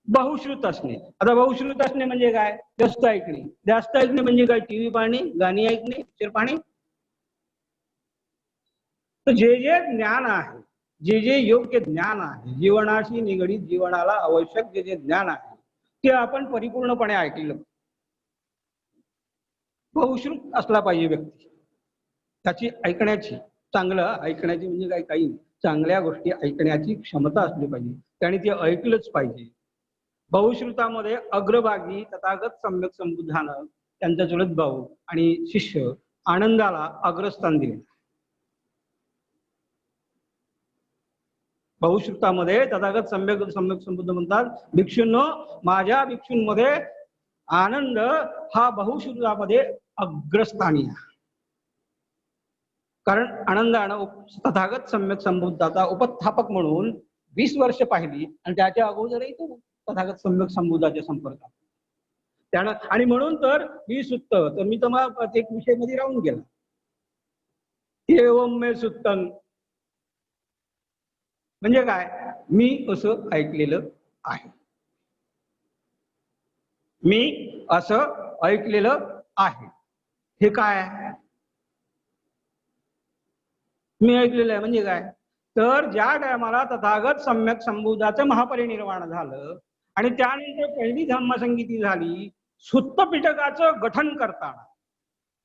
बहुश्रुत असणे. आता बहुश्रुत असणे म्हणजे काय? जास्त ऐकणे. जास्त ऐकणे म्हणजे काय? टीव्ही पाहणे, गाणी ऐकणे, पिक्चर पाहणे. तर जे जे ज्ञान आहे, जे जे योग्य ज्ञान आहे, जीवनाशी निगडीत जीवनाला आवश्यक जे जे ज्ञान आहे ते आपण परिपूर्णपणे ऐकलं. बहुश्रुत असला पाहिजे व्यक्ती, त्याची ऐकण्याची, चांगलं ऐकण्याची म्हणजे काही काही चांगल्या गोष्टी ऐकण्याची क्षमता असली पाहिजे, त्याने ते ऐकलंच पाहिजे. बहुश्रुतामध्ये अग्रभागी तथागत सम्यक संबुद्धानं त्यांचा चुलत भाऊ आणि शिष्य आनंदाला अग्रस्थान दिले. बहुश्रुतामध्ये तथागत सम्यक सम्यक संबुद्ध म्हणतात, भिक्षूंनो, माझ्या भिक्षूंमध्ये आनंद हा बहुश्रुतामध्ये अग्रस्थानी आहे. कारण आनंदानं तथागत सम्यक संबुद्धाचा उपस्थापक म्हणून 20 वर्ष पाहिली आणि त्याच्या अगोदरही तो तथागत सम्यक संबुद्धाच्या संपर्कात त्यानं. आणि म्हणून तर ही सुत्त, तर मी तुम्हाला एक विषय मध्ये राहून गेला. एवं मे सुत्तन म्हणजे काय, मी असं ऐकलेलं आहे, मी असं ऐकलेलं आहे. हे काय आहे, मी ऐकलेलं आहे म्हणजे काय, तर ज्या टायमाला तथागत सम्यक संबुद्धाचं महापरिनिर्वाण झालं आणि त्यानंतर पहिली धम्मसंगीती झाली, सुत्त पिटकाचं गठन करताना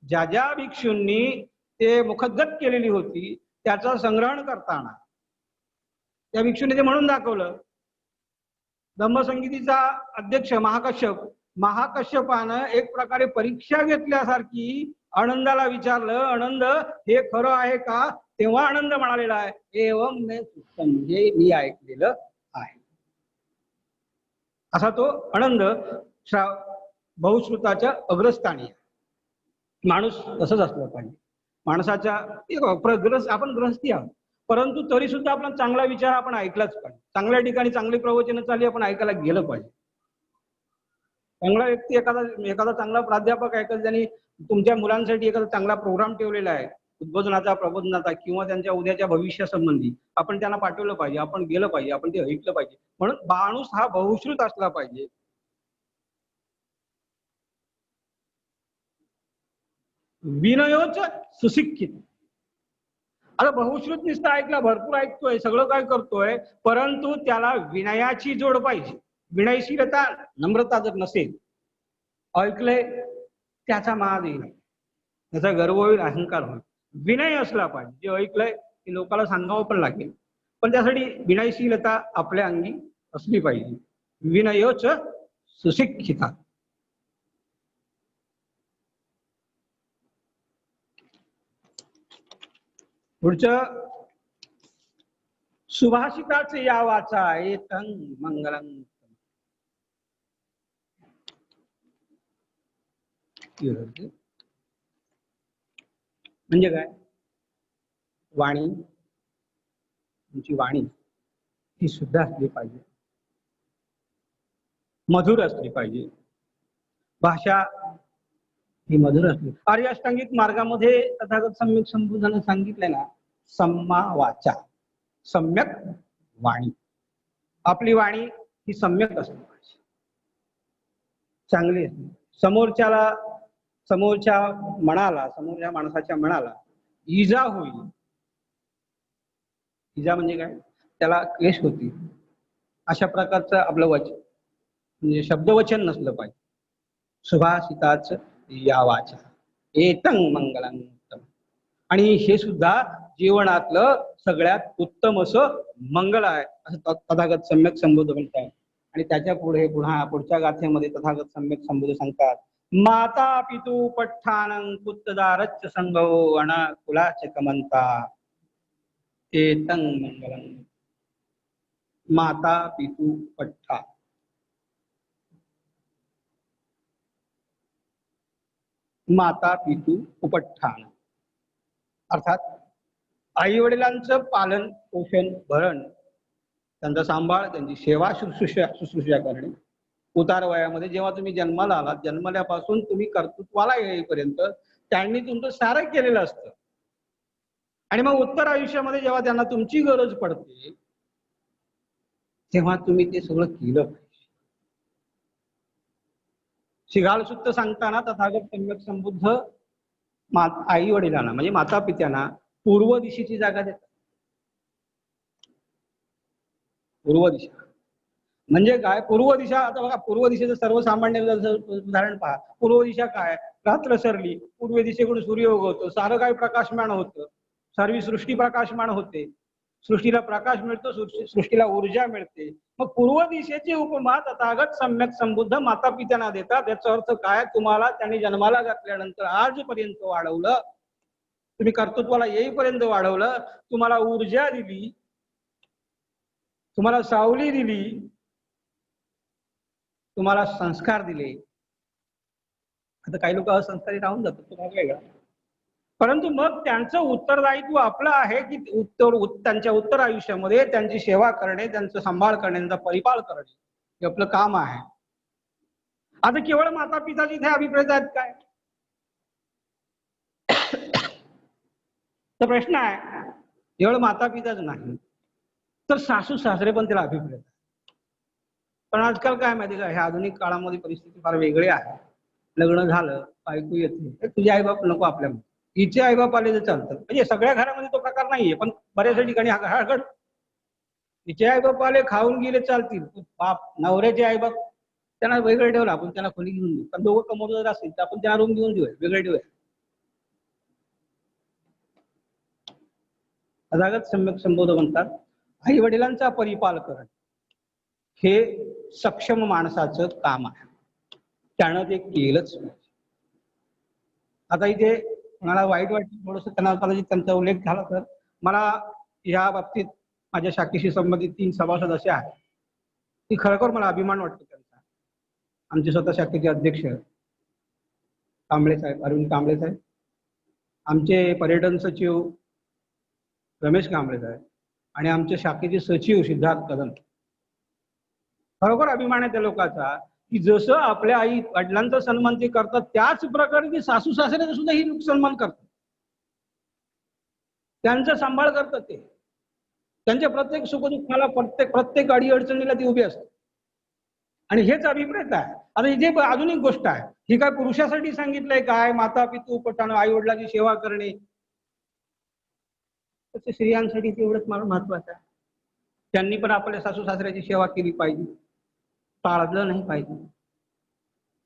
ज्या ज्या भिक्षूंनी ते मुखगत केलेली होती त्याचं संग्रहण करताना त्या भिक्षूंनी ते म्हणून दाखवलं. धम्मसंगीतीचा अध्यक्ष महाकश्यपानं एक प्रकारे परीक्षा घेतल्यासारखी आनंदाला विचारलं, आनंद हे खरं आहे का? तेव्हा आनंद म्हणालेला आहे, एवं मे सुत्तम, म्हणजे मी ऐकलेलं आहे. असा तो आनंद बहुश्रुताच्या अग्रस्थानी आहे. माणूस तसंच असलं पाहिजे. माणसाच्या आपण गृहस्थी आहोत, परंतु तरी सुद्धा आपला चांगला विचार आपण ऐकलाच पाहिजे. चांगल्या ठिकाणी चांगली प्रवचनं चालली, आपण ऐकायला गेलं पाहिजे. चांगला व्यक्ती, एखादा चांगला प्राध्यापक आहे, ज्यांनी तुमच्या मुलांसाठी एखादा चांगला प्रोग्राम ठेवलेला आहे, उद्बोधनाचा, प्रबोधनाचा किंवा त्यांच्या उद्याच्या भविष्यासंबंधी, आपण त्यांना पाठवलं पाहिजे, आपण गेलं पाहिजे, आपण ते ऐकलं पाहिजे. म्हणून माणूस हा बहुश्रुत असला पाहिजे. विनयोच सुशिक्षित. आता बहुश्रुत नुसतं ऐकला, भरपूर ऐकतोय, सगळं काय करतोय, परंतु त्याला विनयाची जोड पाहिजे. विनयशीलता, नम्रता जर नसेल, ऐकलंय त्याचा मान येईल, त्याचा गर्व होईल, अहंकार होईल. विनय असला पाहिजे, जे ऐकलंय ते लोकांना सांगावं पण लागेल, पण त्यासाठी विनयशीलता आपल्या अंगी असली पाहिजे. विनयोच सुशिक्षिता. पुढचं, सुभाषिताचे या वाचा एतं मंगलम. म्हणजे काय, वाणी, तुमची वाणी ही सुद्धा असली पाहिजे, मधुर असली पाहिजे, भाषा ही मधुर असली. आर्य अष्टांगिक मार्गामध्ये तथागत सम्यक संबुद्धानं सांगितलंय ना, सम्मा वाचा, सम्यक वाणी. आपली वाणी ही सम्यक असली पाहिजे, चांगली असली. समोरच्या मनाला, समोरच्या माणसाच्या मनाला इजा होईल. इजा म्हणजे काय, त्याला क्लेश होती, अशा प्रकारचं आपलं वचन म्हणजे शब्दवचन नसलं पाहिजे. सुभाषिताच या वाचा एतं मंगलम. आणि हे सुद्धा जीवनातलं सगळ्यात उत्तम असं मंगल आहे, असं तथागत सम्यक संबुद्ध म्हणतात. आणि त्याच्या पुढे पुढच्या गाथेमध्ये तथागत सम्यक संबुद्ध सांगतात, माता पितू पठ्ठानं पुत्रदारच्च संभवो अनाकुलाच कमंता एतं मंगलम. माता पितू पठ्ठा, माता पितू उपठ्ठान अर्थात आई वडिलांचं पालन पोषण भरण, त्यांचा सांभाळ, त्यांची सेवा शुश्रूषा करणे. उतार वयामध्ये जेव्हा तुम्ही जन्माला आलात, जन्मल्यापासून तुम्ही कर्तृत्वाला येईपर्यंत त्यांनी तुमचं सारं केलेलं असतं. आणि मग उत्तर आयुष्यामध्ये जेव्हा त्यांना तुमची गरज पडते तेव्हा तुम्ही ते सगळं केलं पाहिजे. शिघाल सुत्त सांगताना तथागत सम्यक संबुद्ध आई वडिलांना म्हणजे माता पित्यांना पूर्व दिशेची जागा देतात. पूर्व दिशा म्हणजे काय? पूर्व दिशा, आता बघा पूर्व दिशेचं सर्वसामान्य उदाहरण पहा. पूर्व दिशा काय? रात्र सरली, पूर्व दिशेकडून सूर्य उगवतो, सारं काय प्रकाशमान होतं, सर्व सृष्टी प्रकाशमान होते, सृष्टीला प्रकाश मिळतो, सृष्टीला ऊर्जा मिळते. मग पूर्व दिशेची उपमा तथागत सम्यक संबुद्ध माता पित्यांना देतात. याचा अर्थ काय? तुम्हाला त्यांनी जन्माला घातल्यानंतर आजपर्यंत वाढवलं, तुम्ही कर्तृत्वाला येईपर्यंत वाढवलं, तुम्हाला ऊर्जा दिली, तुम्हाला सावली दिली, तुम्हाला संस्कार दिले. आता काही लोक असंस्कारी राहून जातात, तुम्हाला वेगळा. परंतु मग त्यांचं उत्तरदायित्व आपलं आहे की त्यांच्या उत्तर आयुष्यामध्ये त्यांची सेवा करणे, त्यांचं सांभाळ करणे, त्यांचा परिपाल करणे हे आपलं काम आहे. आता केवळ माता पिताची इथे अभिप्रेत आहेत काय? तर प्रश्न आहे, केवळ माता पिताच नाही तर सासू सासरे पण त्याला अभिप्रेत. पण आजकाल काय माहिती का, ह्या आधुनिक काळामध्ये परिस्थिती फार वेगळी आहे. लग्न झालं, बायको येते, तुझे आईबाप नको आपल्यामध्ये, हिचे आईबाप आले तर चालतं. म्हणजे सगळ्या घरामध्ये तो प्रकार नाहीये, पण बऱ्याच ठिकाणी हा घड. हिचे आईबाप आले, खाऊन गेले चालतील, बाप नवऱ्याचे आईबाप त्यांना वेगळे ठेवलं, आपण त्यांना खोली घेऊन देऊ. पण दोघं कमवत जर असेल तर आपण त्यांना रूम घेऊन देऊया, वेगळे ठेवूया. अजागत सम्यक संबोध म्हणतात, आई वडिलांचा परिपाल करणं हे सक्षम माणसाचं काम आहे, त्यानं ते केलंच पाहिजे. आता इथे मला वाईट वाटतं थोडंसं, त्यांचा उल्लेख झाला तर मला या बाबतीत माझ्या शाखेशी संबंधित 3 सभासद असे आहेत की खरोखर मला अभिमान वाटतो त्यांचा. आमचे स्वतः शाखेचे अध्यक्ष कांबळे साहेब, अरविंद कांबळे साहेब, आमचे पर्यटन सचिव रमेश कांबळे साहेब आणि आमच्या शाखेचे सचिव सिद्धार्थ कदम. खरोखर अभिमान आहे त्या लोकांचा की जसं आपल्या आई वडिलांचा सन्मान ते करतात, त्याच प्रकारे ते सासू सासऱ्याचा सुद्धा ही सन्मान करतात, त्यांचा सांभाळ करतात. ते त्यांच्या प्रत्येक सुखदुःखाला, प्रत्येक अडी अडचणीला ती उभी असतात. आणि हेच अभिप्रेत आहे. आता इथे आधुनिक गोष्ट आहे ही, काय पुरुषासाठी सांगितलंय काय? माता पितू पटानं आई वडिलांची सेवा करणे, तसे स्त्रियांसाठी तेवढंच मला महत्वाचं आहे. त्यांनी पण आपल्या सासू सासऱ्याची सेवा केली पाहिजे, टाळलं नाही पाहिजे.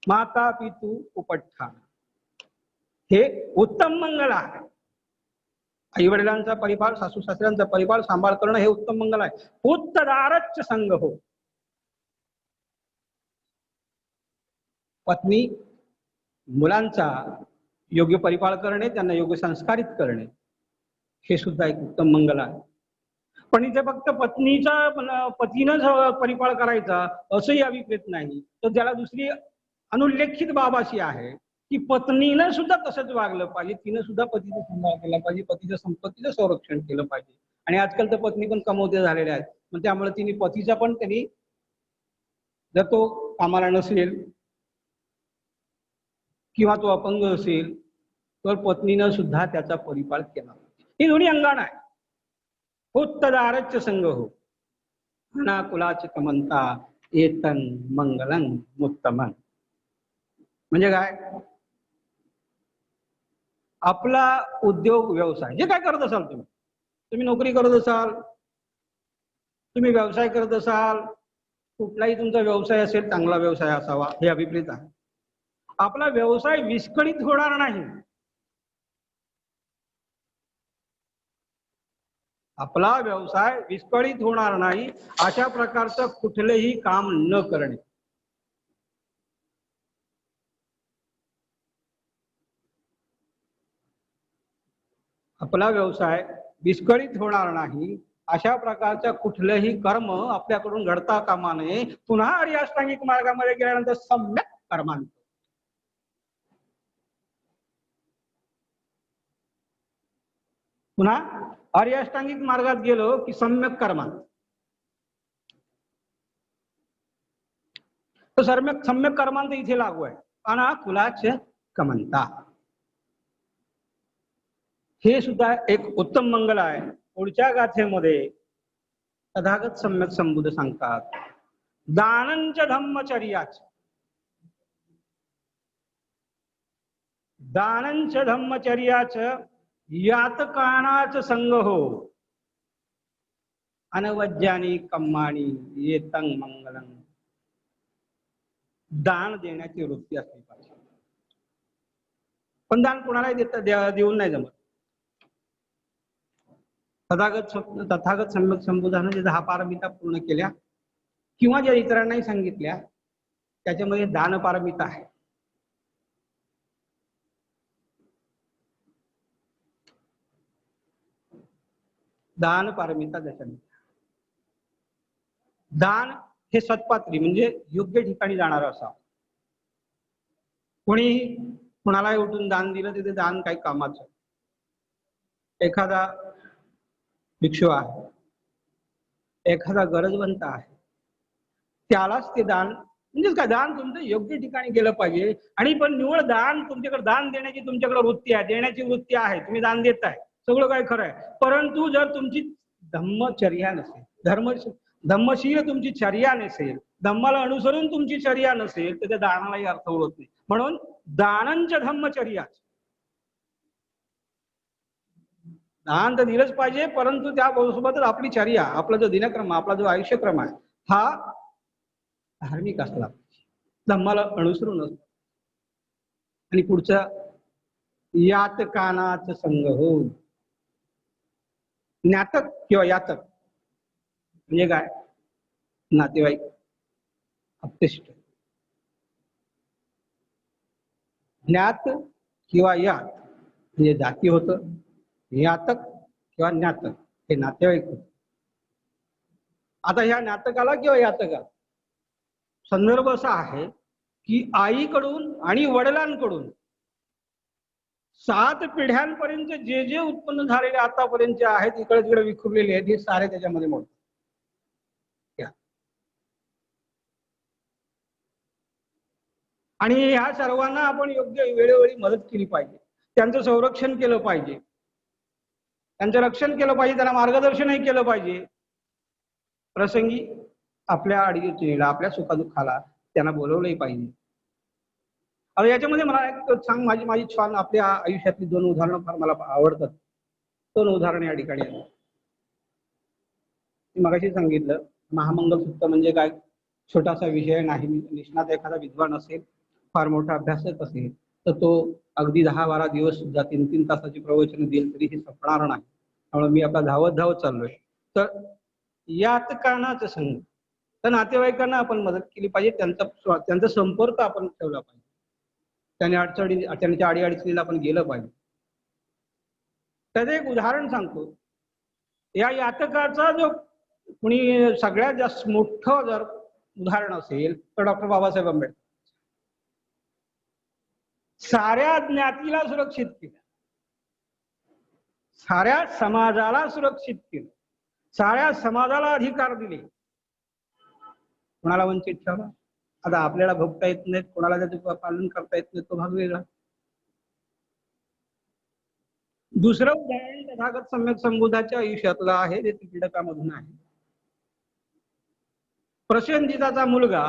माता पितू उपट्ठा हे उत्तम मंगल आहे. आई वडिलांचा परिपाल, सासू सासऱ्यांचा परिपाल, सांभाळ करणं हे उत्तम मंगल आहे. उत्तरारच्च संग हो, पत्नी मुलांचा योग्य परिपाल करणे, त्यांना योग्य संस्कारित करणे हे सुद्धा एक उत्तम मंगल आहे. पण इथे फक्त पतीनंच परिपाल करायचा असंही अभिप्रेत नाही, तर त्याला दुसरी अनुल्लेखित बाब अशी आहे की पत्नीनं सुद्धा तसंच वागलं पाहिजे, तिनं सुद्धा पतीचा सांभाळ केला पाहिजे, पतीच्या संपत्तीचं संरक्षण केलं पाहिजे. आणि आजकाल तर पत्नी पण कमवते झालेल्या आहेत, मग त्यामुळे तिने पतीचा पण, त्यांनी जर तो कामाला नसेल किंवा तो अपंग असेल तर पत्नीनं सुद्धा त्याचा परिपाल केला पाहिजे. ही दोन्ही अंगाण आहे. उत्तदारच्च संग हो, अनाकुलाच कमंता एतन मंगलं मुत्तमन. म्हणजे काय? आपला उद्योग व्यवसाय जे काय करत असाल, तुम्ही नोकरी करत असाल, तुम्ही व्यवसाय करत असाल, कुठलाही तुमचा व्यवसाय असेल, चांगला व्यवसाय असावा हे अभिप्रेत आहे. आपला व्यवसाय विस्कळीत होणार नाही, आपला व्यवसाय विस्कळीत होणार नाही अशा प्रकारचं कुठलेही काम न करणे. आपला व्यवसाय विस्कळीत होणार नाही अशा प्रकारचं कुठलंही कर्म आपल्याकडून घडता कामा नये. पुन्हा अष्टांगिक मार्गामध्ये गेल्यानंतर सम्यक कर्मांत, पुन्हा अष्टांगिक मार्गात गेलो की सम्यक कर्मांत. तर सम्यक कर्मांत इथे लागू आहे. अनाकुलाच कमंता हे सुद्धा एक उत्तम मंगल आहे. पुढच्या गाथेमध्ये तथागत सम्यक संबुद्ध सांगतात, दानंच धम्मचर्याच, दानंच धम्मचर्याच यातकानाच संग हो, अनवज्यानी कम्माणी येतं मंगलम. दान देण्याची वृत्ती असली पाहिजे. पण दान कोणालाही देऊन नाही जमत. तथागत सम्यक संबुधानं जे 10 पारमिता पूर्ण केल्या किंवा ज्या इतरांनाही सांगितल्या त्याच्यामध्ये दान पारमिता आहे. दान पारमिता त्याच्यामध्ये. दान हे सत्पात्री म्हणजे योग्य ठिकाणी जाणार असावं. कोणी कुणालाही उठून दान दिलं तिथे दान काही कामाचं. एखादा भिक्षू आहे, एखादा गरजवंत आहे, त्यालाच ते दान म्हणजे काय, दान तुमचं योग्य ठिकाणी गेलं पाहिजे. आणि पण निवळ दान, तुमच्याकडे दान देण्याची तुमच्याकडे वृत्ती आहे, देण्याची वृत्ती आहे, तुम्ही दान देताय, सगळं काय खरं आहे. परंतु जर तुमची धम्मचर्या नसेल, धम्मशील तुमची चर्या नसेल, धम्माला अनुसरून तुमची चर्या नसेल तर त्या दानालाही अर्थ उरत नाही. म्हणून दानंच धम्मचर्या. दान तर दिलंच पाहिजे, परंतु त्यासोबतच आपली चर्या, आपला जो दिनक्रम, आपला जो आयुष्यक्रम आहे हा धार्मिक असला पाहिजे, धम्माला अनुसरून असतो. आणि पुढचा यातकानाच संग हो. ज्ञातक किंवा यातक म्हणजे काय, नातेवाईक, आप्तेष्ट. ज्ञात किंवा यात म्हणजे जाती होतं, यातक किंवा ज्ञातक हे नातेवाईक होत. आता ह्या ज्ञातकाला किंवा यातकाला संदर्भ असा आहे की आईकडून आणि वडिलांकडून 7 पिढ्यांपर्यंत जे जे उत्पन्न झालेले आतापर्यंत आहेत, इकडे तिकडे विखुरलेले आहेत, हे सारे त्याच्यामध्ये मोडतात. आणि ह्या सर्वांना आपण योग्य वेळोवेळी मदत केली पाहिजे, त्यांचं संरक्षण केलं पाहिजे, त्यांचं रक्षण केलं पाहिजे, त्यांना मार्गदर्शनही केलं पाहिजे. प्रसंगी आपल्या अडचणीला, आपल्या सुखदुःखाला त्यांना बोलवलंही पाहिजे. आता याच्यामध्ये मला एक माझी छान आपल्या आयुष्यातली 2 उदाहरणं फार मला आवडतात. 2 उदाहरणं या ठिकाणी आहेत. मी मगाशी सांगितलं महामंगल सूत्र म्हणजे काय, छोटासा विषय नाही. निष्णात एखादा विद्वान असेल, फार मोठा अभ्यासक असेल तर तो अगदी 10-12 दिवस सुद्धा 3-3 तासाची प्रवचन देईल तरी हे संपणार नाही. त्यामुळे मी आपला धावत चाललोय. तर यातकानाच संग, तर नातेवाईकांना आपण मदत केली पाहिजे, त्यांचा संपर्क आपण ठेवला पाहिजे, त्यांच्या अडीअडचणीला आपण गेलं पाहिजे. त्याचं एक उदाहरण सांगतो. या यातकाचा जो कुणी सगळ्यात जास्त मोठं जर उदाहरण असेल तर डॉक्टर बाबासाहेब आंबेडकर. साऱ्या ज्ञातीला सुरक्षित केलं, साऱ्या समाजाला सुरक्षित केलं, साऱ्या समाजाला अधिकार दिले, कोणाला वंचित ठेवला. आता आपल्याला भोगता येत नाहीत, कोणाला त्याचं पालन करता येत नाही, तो भाग वेगळा. दुसरं उदाहरण तथागत सम्यक संबुधाच्या आयुष्यातलं आहे, जे त्रिपिटकामधून आहे. प्रसेनजिताचा मुलगा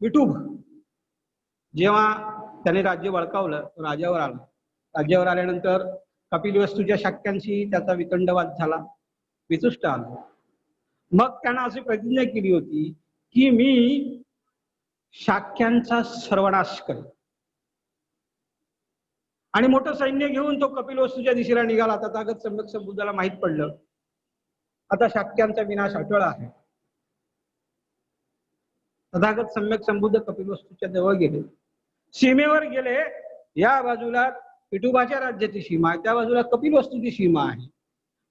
विठुब जेव्हा त्याने राज्य बळकावलं, राज्यावर आला. राज्यावर आल्यानंतर कपिलवस्तूच्या शाक्यांशी त्याचा वितंडवाद झाला, वितुष्ट आला. मग त्यानं अशी प्रतिज्ञा केली होती की मी शाक्यांचा सर्वनाश करेन. आणि मोठं सैन्य घेऊन तो कपिलवस्तूच्या दिशेला निघाला. तथागत सम्यक संबुद्धाला माहित पडलं आता शाक्यांचा विनाश अटळ आहे. तथागत सम्यक संबुद्ध कपिलवस्तूच्या जवळ गेले, सीमेवर गेले. या बाजूला विठोबाच्या राज्याची सीमा आहे, त्या बाजूला कपिलवस्तूची सीमा आहे.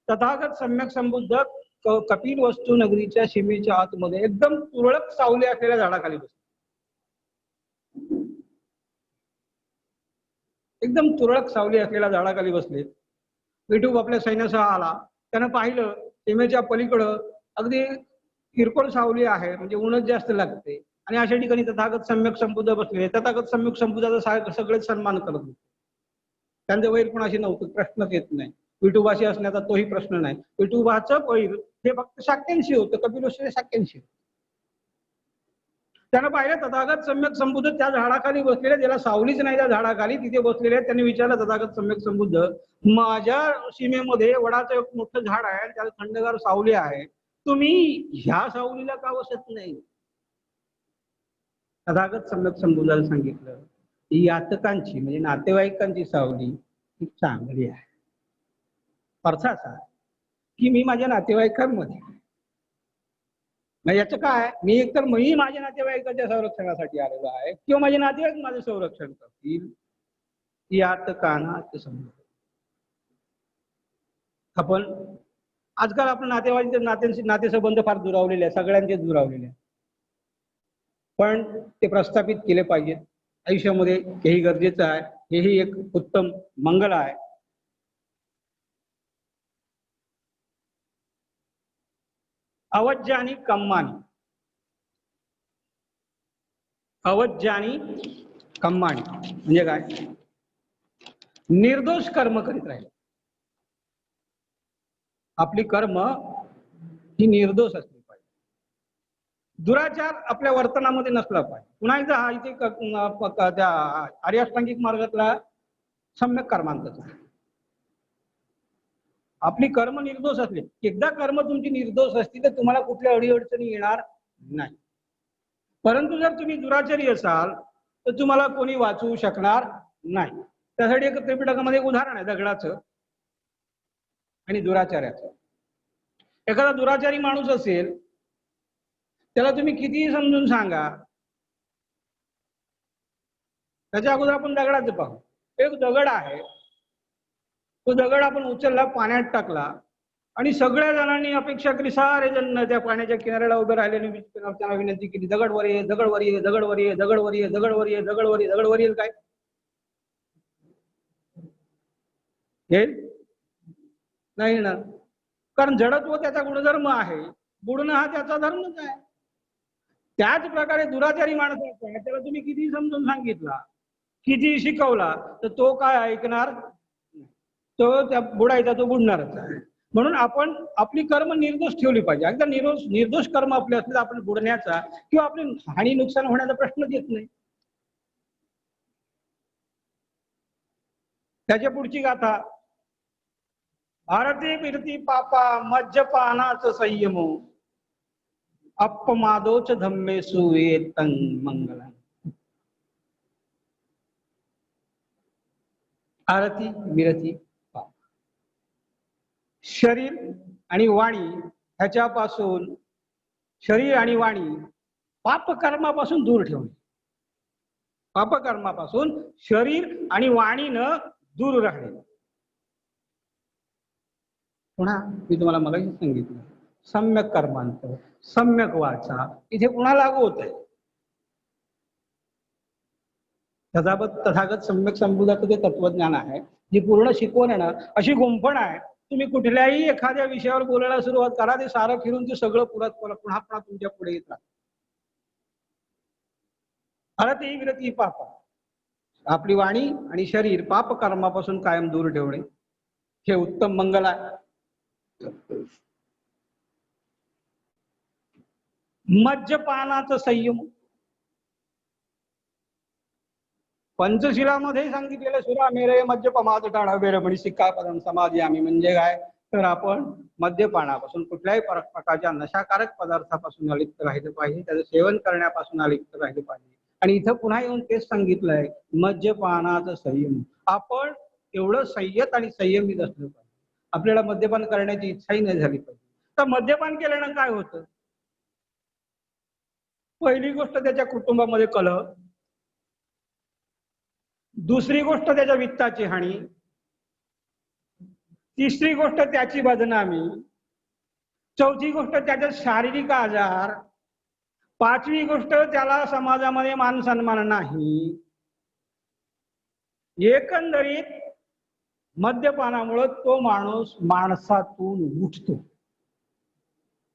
तथागत सम्यक संबुद्ध कपिलवस्तू नगरीच्या सीमेच्या आतमध्ये एकदम तुरळक सावली असलेल्या झाडाखाली बसले. एकदम तुरळक सावली असलेल्या झाडाखाली बसले. विठोब आपल्या सैन्यासह आला. त्यानं पाहिलं सीमेच्या पलीकडं अगदी किरकोळ सावली आहे, म्हणजे ऊनच जास्त लागते. आणि अशा ठिकाणी तथागत सम्यक संबुद्ध बसले. तथागत सम्यक संबुद्धाचा सगळेच सन्मान करत होते. त्यांचं वैर कोणाशी नव्हतं, प्रश्नच येत नाही. विठोबाशी असण्याचा तोही प्रश्न नाही. विठोबाचं वैर हे फक्त शाक्यांशी होतं, कपिलवस्तूच्या शाक्यांशी. त्यानं पाहिलं तथागत सम्यक संबुद्ध त्या झाडाखाली बसलेले, त्याला सावलीच नाही त्या झाडाखाली, तिथे बसलेले. त्यांनी विचारलं तथागत सम्यक संबुद्ध, माझ्या सीमेमध्ये वडाचं एक मोठं झाड आहे, त्याला थंडगार सावली आहे, तुम्ही ह्या सावलीला का बसत नाही? तथागत सम्यक संबोधायला सांगितलं ही यातकांची म्हणजे नातेवाईकांची सावली ही चांगली आहे. अर्थ असा की मी माझ्या नातेवाईकांमध्ये याचं काय, मी एकतर मी माझ्या नातेवाईकाच्या संरक्षणासाठी आलेलो आहे किंवा माझे नातेवाईक माझं संरक्षण करतील. यातकांना संबोध. आपण आजकाल आपण नातेवाईकांचे नातेसंबंध फार दुरावलेले आहे, सगळ्यांचे दुरावलेले आहे. पण ते प्रस्थापित केले पाहिजेत आयुष्यामध्ये, हेही गरजेचं आहे. हेही एक उत्तम मंगल आहे. अवज्ञानी कम्मानी. अवज्ञानी कम्मानी म्हणजे काय? निर्दोष कर्म करीत राहिले. आपली कर्म ही निर्दोष असली पाहिजे. दुराचार आपल्या वर्तनामध्ये नसला पाहिजे. पुन्हा एकदा हा इथे त्या आर्याष्टांगिक मार्गातला सम्यक कर्मांतच आहे. आपली कर्म निर्दोष असली, एकदा कर्म तुमची निर्दोष असतील तर तुम्हाला कुठल्या अडीअडचणी येणार नाही. परंतु जर तुम्ही दुराचारी असाल तर तुम्हाला कोणी वाचवू शकणार नाही. त्यासाठी एक त्रिपिटकामध्ये एक उदाहरण आहे दगडाचं आणि दुराचार्याचं. एखादा दुराचारी माणूस असेल त्याला तुम्ही कितीही समजून सांगा, त्याच्या अगोदर आपण दगडाचं पाहू. एक दगड आहे, तो दगड आपण उचलला, पाण्यात टाकला आणि सगळ्या जणांनी अपेक्षा केली, सारे जण त्या पाण्याच्या किनाऱ्याला उभे राहिलेले त्यांना विनंती केली, दगड वर ये, दगड वर ये, दगड वर ये, दगड वर ये, दगड वर ये, दगड वर ये, दगड वर येईल काय? येईल नाही ना, कारण जडत्व त्याचा गुणधर्म आहे, बुडणं हा त्याचा धर्मच आहे. त्याच प्रकारे दुराचारी माणसाचा आहे, त्याला तुम्ही किती समजून सांगितला, किती शिकवला, तर तो काय ऐकणार? तो त्या बुडायचा, तो बुडणारच आहे. म्हणून आपण आपली कर्म निर्दोष ठेवली पाहिजे. एकदा निर्दोष कर्म आपले असले आपण बुडण्याचा किंवा आपले हानी नुकसान होण्याचा प्रश्नच येत नाही. त्याच्या पुढची गाथा, भारती फिरती पापा मज्जपानाच संयम अपमादोच धम्मेसु वेतं मंगलम. आरती विरती पाप. शरीर आणि वाणी ह्याच्यापासून, शरीर आणि वाणी पापकर्मापासून दूर ठेवणे. पापकर्मापासून शरीर आणि वाणीनं दूर राहणे. पुन्हा मी तुम्हाला मगाशी सांगितलं सम्यक कर्मांत, सम्यक वाचा इथे पुन्हा लागू होत आहे. तथागत सम्यक संबोधाचं ते तत्वज्ञान आहे, जी पूर्ण शिकवण आहे ना, अशी गुंफण आहे. तुम्ही कुठल्याही एखाद्या विषयावर बोलायला सुरुवात करा, ते सारं फिरून ते सगळं पुन्हा तुमच्या पुढे येतात. आरती विरती पापा, आपली वाणी आणि शरीर पाप कर्मापासून कायम दूर ठेवणे हे उत्तम मंगल आहे. मज्जपानाचं संयम, पंचशिलामध्ये सांगितलेलं सुरा मेरे मद्यपमाद टाळा वेरमणी सिक्कापदम समाधी आम्ही म्हणजे काय, तर आपण मद्यपानापासून कुठल्याही प्रकारच्या नशाकारक पदार्थापासून अलिप्त राहिलं पाहिजे, त्याचं सेवन करण्यापासून अलिप्त राहिलं पाहिजे. आणि इथं पुन्हा येऊन तेच सांगितलंय मद्यपानाचं संयम. आपण एवढं संयत आणि संयमित असलं पाहिजे. आपल्याला मद्यपान करण्याची इच्छाही नाही झाली पाहिजे. तर मद्यपान केल्यानं काय होतं? पहिली गोष्ट त्याच्या कुटुंबामध्ये कलह, दुसरी गोष्ट त्याच्या वित्ताची हानी, तिसरी गोष्ट त्याची बदनामी, चौथी गोष्ट त्याचा शारीरिक आजार, पाचवी गोष्ट त्याला समाजामध्ये मान सन्मान नाही. एकंदरीत मद्यपानामुळे तो माणूस माणसातून उठतो.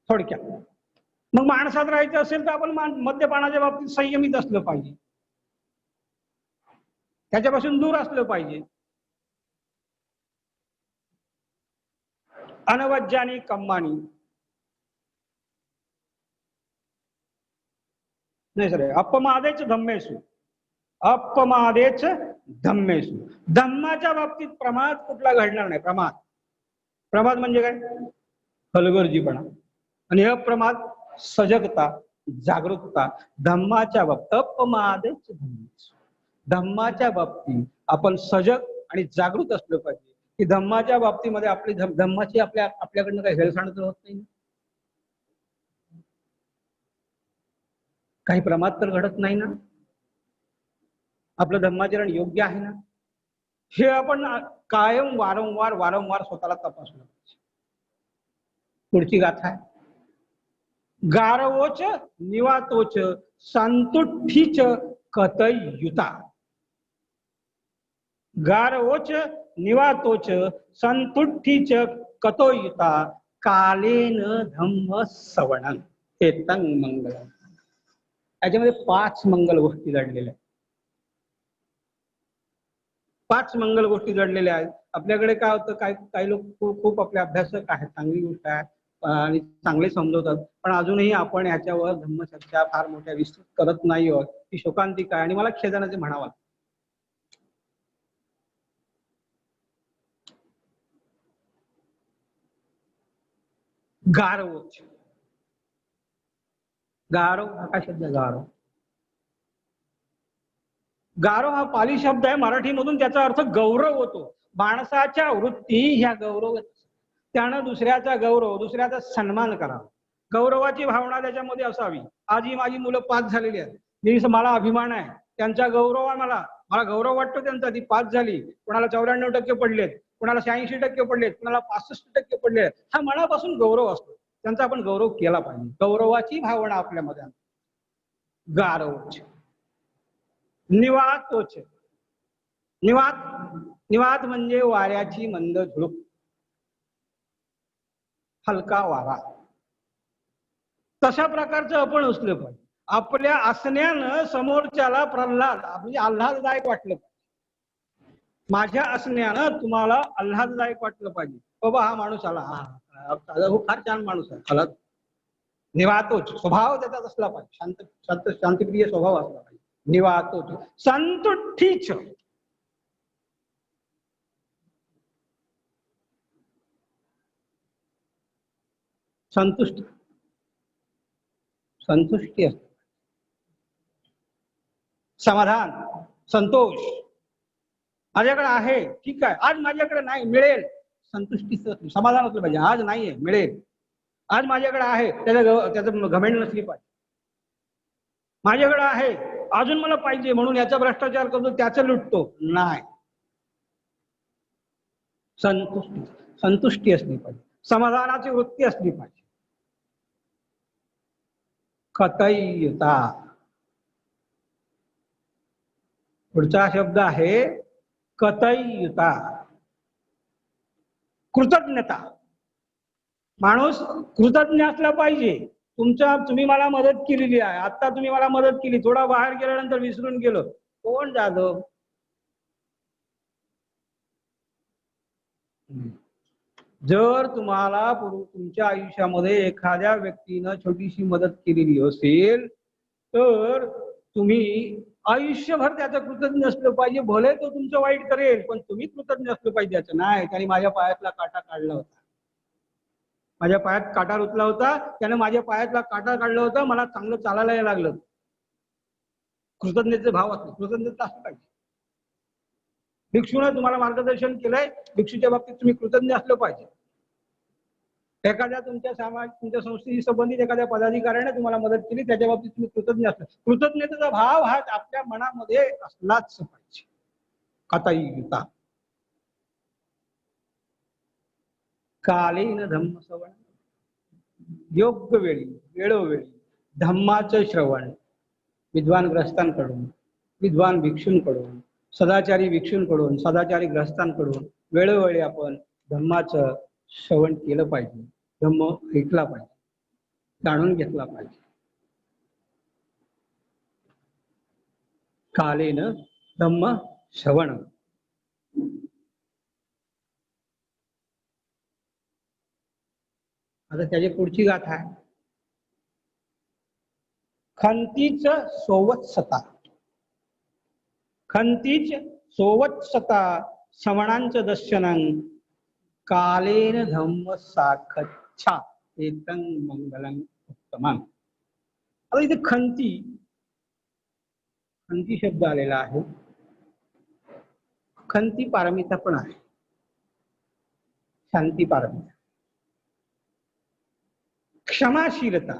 थोडक्यात मग माणसात राहायचं असेल तर आपण मद्यपानाच्या बाबतीत संयमित असलं पाहिजे, त्याच्यापासून दूर असलं पाहिजे. अनवज्जानी कम्मानी नाही सर, अपमादेच धम्मेसु, अपमादेच धम्मेसु. धम्माच्या बाबतीत प्रमाद कुठला घडणार नाही. प्रमाद म्हणजे काय? हलगर्जीपणा. आणि अप्रमाद सजगता, जागरूकता. धम्माच्या बाबतीत अपमादच धम्म. धम्माच्या बाबतीत आपण सजग आणि जागृत असलो पाहिजे. की धम्माच्या बाबतीमध्ये आपली धम्माची आपल्याकडनं काही हेळसांड तर होत नाही, काही प्रमाद तर घडत नाही ना, आपलं धम्माचरण योग्य आहे ना, हे आपण कायम वारंवार स्वतःला तपासलं पाहिजे. पुढची गाथा आहे. गारवोच निवातोच संतुष्टीच कतयुता. गारवोच निवातोच संतुष्टीच कतयुता कालेन धम्म सवणं हेतं मंगलम. याच्यामध्ये 5 मंगल गोष्टी जडलेल्या आहेत. 5 मंगल गोष्टी जडलेल्या आहेत. आपल्याकडे काय होतं, काही लोक खूप आपले अभ्यासक आहेत, चांगली गोष्ट आहे आणि चांगले समजवतात, पण अजूनही आपण ह्याच्यावर धम्मचर्चा फार मोठ्या विस्तृत करत नाही आहोत. ती शोकांतिका आहे आणि मला खेदाने म्हणावं. गारव, गारव हा काय शब्द? गारव, गारव हा पाली शब्द आहे मराठीमधून. त्याचा अर्थ गौरव होतो. माणसाच्या वृत्ती ह्या गौरव, त्यानं दुसऱ्याचा गौरव, दुसऱ्याचा सन्मान करावा, गौरवाची भावना त्याच्यामध्ये असावी. आज ही माझी मुलं 5 झालेली आहेत, मला अभिमान आहे, त्यांचा गौरव आहे, मला गौरव वाटतो त्यांचा. ती 5 झाली, कोणाला 94% पडलेत, कोणाला 86% पडलेत, कोणाला 65% पडलेत. हा मनापासून गौरव असतो, त्यांचा आपण गौरव केला पाहिजे. गौरवाची भावना आपल्यामध्ये. गारवच. निवातोच. निवात म्हणजे वाऱ्याची मंद झुळूक, हलका वारा. तशा प्रकारचं आपण असलं पाहिजे. आपल्या असण्यानं समोरच्याला प्रल्हाद म्हणजे आल्हाददायक वाटलं पाहिजे. माझ्या असण्यानं तुम्हाला आल्हाददायक वाटलं पाहिजे. बाबा हा माणूस आला, हा फार छान माणूस आहे. आला. निवातोच स्वभाव त्याचा असला पाहिजे, शांतप्रिय स्वभाव असला पाहिजे. निवातोच. संतुष्टीच. संतुष्टी, संतुष्टी असते, समाधान, संतोष. माझ्याकडे आहे, ठीक आहे, आज माझ्याकडे नाही, मिळेल. संतुष्टीचं समाधान असलं पाहिजे. आज नाहीये, मिळेल. आज माझ्याकडे आहे, त्याचं घमेंड नसली पाहिजे. माझ्याकडे आहे, अजून मला पाहिजे म्हणून याचा भ्रष्टाचार करतो, त्याचं लुटतो नाही. संतुष्टी असली पाहिजे, समाधानाची वृत्ती असली पाहिजे. कतयुता. पुढचा शब्द आहे कतयुता, कृतज्ञता. माणूस कृतज्ञ असला पाहिजे. तुम्ही मला मदत केलेली आहे, आता तुम्ही मला मदत केली, थोडा बाहेर गेल्यानंतर विसरून गेलो, कोण जाधव? जर तुम्हाला तुमच्या आयुष्यामध्ये एखाद्या व्यक्तीनं छोटीशी मदत केलेली असेल तर तुम्ही आयुष्यभर त्याचं कृतज्ञ असलं पाहिजे. भले तो तुमचं वाईट करेल, पण तुम्ही कृतज्ञ असलं पाहिजे. त्याचं नाही, त्याने माझ्या पायातला काटा काढला होता, माझ्या पायात काटा रुतला होता, त्याने माझ्या पायातला काटा काढला होता, मला चांगलं चालायला यायला लागलं. कृतज्ञतेचे भाव असतो, कृतज्ञता असलं पाहिजे. भिक्षूने तुम्हाला मार्गदर्शन केलंय, भिक्षूच्या बाबतीत तुम्ही कृतज्ञ असलं पाहिजे. एखाद्या तुमच्या संस्थेशी संबंधित एखाद्या पदाधिकाऱ्याने तुम्हाला मदत केली, त्याच्या बाबतीत तुम्ही कृतज्ञ असला. कृतज्ञतेचा भाव हा आपल्या मनामध्ये असलाच पाहिजे. कतयुता. कालेन धम्म श्रवण. योग्य वेळी, वेळोवेळी धम्माचं श्रवण विद्वान ग्रस्तांकडून, विद्वान भिक्षूंकडून, सदाचारी भिक्षूंकडून, सदाचारी ग्रस्तांकडून वेळोवेळी आपण धम्माचं श्रवण केलं पाहिजे. धम्म ऐकला पाहिजे, जाणून घेतला पाहिजे. कालेन धम्म श्रवण. आता त्याची पुढची गाथा आहे. खंतीच सोवत्सता. खंतीच सोवत्सता श्रवणांचं दर्शनं कालेन धम्म साखच्छा एतं मंगलम उत्तमम. आता इथे खंती खंती शब्द आलेला आहे. खंती पारमिता पण आहे, शांती पारमिता. क्षमाशीलता,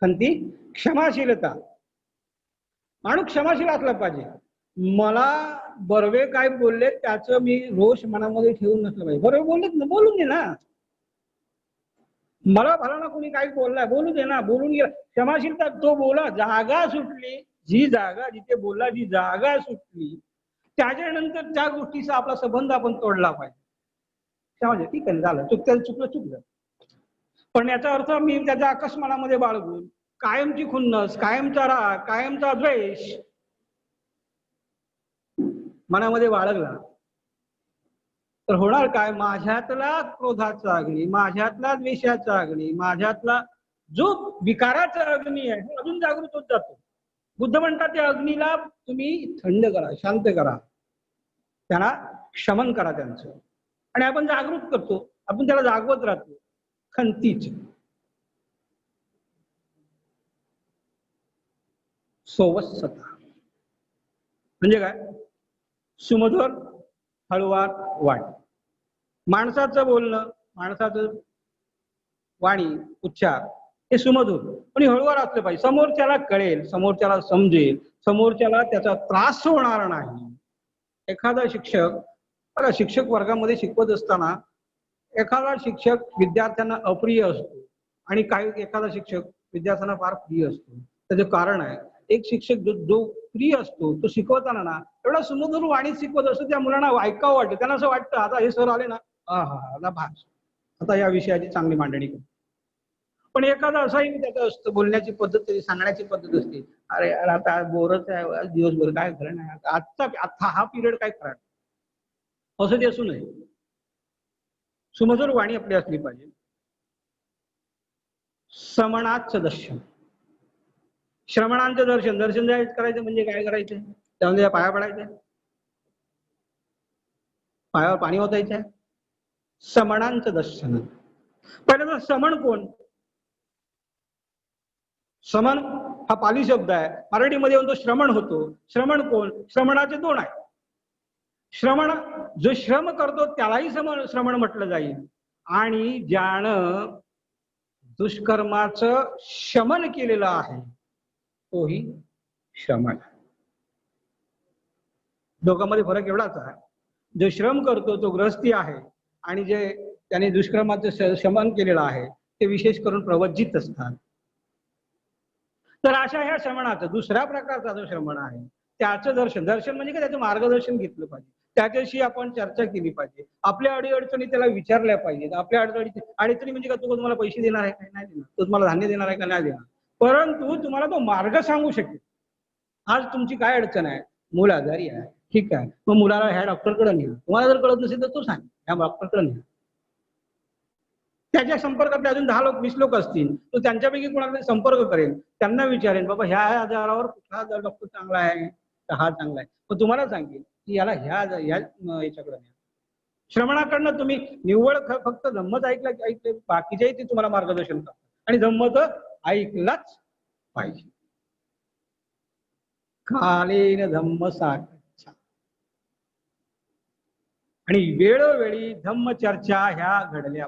खंती क्षमाशीलता. माणूस क्षमाशील असला पाहिजे. मला बर्वे काय बोलले त्याचं मी रोष मनामध्ये ठेवून नसलं पाहिजे. बर्वे बोललेत ना, बोलून दे ना. मला फलाना कोणी काही बोललाय, बोलू दे ना, बोलून गेला. क्षमाशीलता तो बोला, जागा सुटली, जी जागा जिथे बोलला, जी जागा सुटली त्याच्यानंतर त्या गोष्टीचा आपला संबंध आपण तोडला पाहिजे. क्षमा, ठीक आहे झालं, चुकलं. पण याचा अर्थ मी त्याच्या आकाश मनामध्ये बाळगून कायमची खुन्नस, कायमचा राग, कायमचा द्वेष मनामध्ये बाळगला तर होणार काय? माझ्यातला क्रोधाचा अग्नी, माझ्यातला द्वेषाचा अग्नी, माझ्यातला जो विकाराचा अग्नी आहे तो अजून जागृत होत जातो. बुद्ध म्हणतात त्या अग्नीला तुम्ही थंड करा, शांत करा, त्यांना शमन करा त्यांचं. आणि आपण जागृत करतो, आपण त्याला जागवत राहतो. खंतीच सोवत्सता म्हणजे काय? सुमधुर हळुवार वाणी. माणसाचं बोलणं, माणसाचं वाणी, उच्चार हे सुमधुर पण हळुवार असलं पाहिजे. समोरच्याला कळेल, समोरच्याला समजेल, समोरच्याला त्याचा त्रास होणार नाही. एखादा शिक्षक, बघा शिक्षक वर्गामध्ये शिकवत असताना एखादा शिक्षक विद्यार्थ्यांना अप्रिय असतो आणि एखादा शिक्षक विद्यार्थ्यांना फार प्रिय असतो. त्याचं कारण आहे, एक शिक्षक जो प्रिय असतो तो शिकवताना ना एवढा सुमधुर वाणीत शिकवत असतो, त्या मुलांना ऐकावं वाटतं. त्यांना असं वाटतं आता हे सर आले ना, आता भास, आता या विषयाची चांगली मांडणी करतो. पण एखादा असाही त्याचं असतं, बोलण्याची पद्धत, सांगण्याची पद्धत असते, अरे यार आता बोरच आहे, दिवसभर काय खरं नाही, आता हा पिरियड काय खरा, असं ते असू नये. सुमधुर वाणी आपली असली पाहिजे. समणाचं दर्शन, श्रमणांचं दर्शन. दर्शन करायचं म्हणजे काय करायचं? त्यामध्ये पाया पडायचं, पायावर पाणी ओतायचं आहे. समणांचं दर्शन. पहिलं तर समण कोण? समण हा पाली शब्द आहे, मराठीमध्ये म्हणतो श्रमण होतो. श्रमण कोण? श्रमणाचे दोन आहे. श्रमण जो श्रम करतो त्यालाही श्रमण म्हटलं जाईल, आणि ज्यानं दुष्कर्माचं शमन केलेलं आहे तोही श्रमण. दोघांमध्ये फरक एवढाच आहे, जो श्रम करतो तो गृहस्थी आहे, आणि जे त्याने दुष्कर्माचं शमन केलेलं आहे ते विशेष करून प्रवज्जित असतात. तर अशा ह्या श्रमणाचं दुसऱ्या प्रकारचा जो श्रमण आहे त्याचं दर्शन. दर्शन म्हणजे काय? त्याचं मार्गदर्शन घेतलं पाहिजे, त्याच्याशी आपण चर्चा केली पाहिजे, आपल्या अडीअडचणी त्याला विचारल्या पाहिजेत. आपल्या अडचणी म्हणजे का, तो तुम्हाला पैसे देणार आहे का नाही देणार, तो तुम्हाला धान्य देणार आहे का नाही देणार, परंतु तुम्हाला तो मार्ग सांगू शकेल. आज तुमची काय अडचण आहे? मूल आजारी आहे, ठीक आहे, मग मुलाला ह्या डॉक्टरकडे न्या. तुम्हाला जर कळत नसेल तर तो सांग, ह्या डॉक्टरकडे न्या. त्याच्या संपर्कातले अजून 10 लोक 20 लोक असतील, तो त्यांच्यापैकी कोणाकडे संपर्क करेल, त्यांना विचारेल बाबा ह्या आजारावर कुठला डॉक्टर चांगला आहे तर हा चांगला आहे, मग तुम्हाला सांगेल की याला याच्याकडे न्या. श्रमणाकडनं तुम्ही निव्वळ फक्त धम्मच ऐकले बाकीच्याही ते तुम्हाला मार्गदर्शन करतात, आणि धम्म तर ऐकलाच पाहिजे. कालेन धम्म साक्षा, आणि वेळोवेळी धम्म चर्चा ह्या घडल्या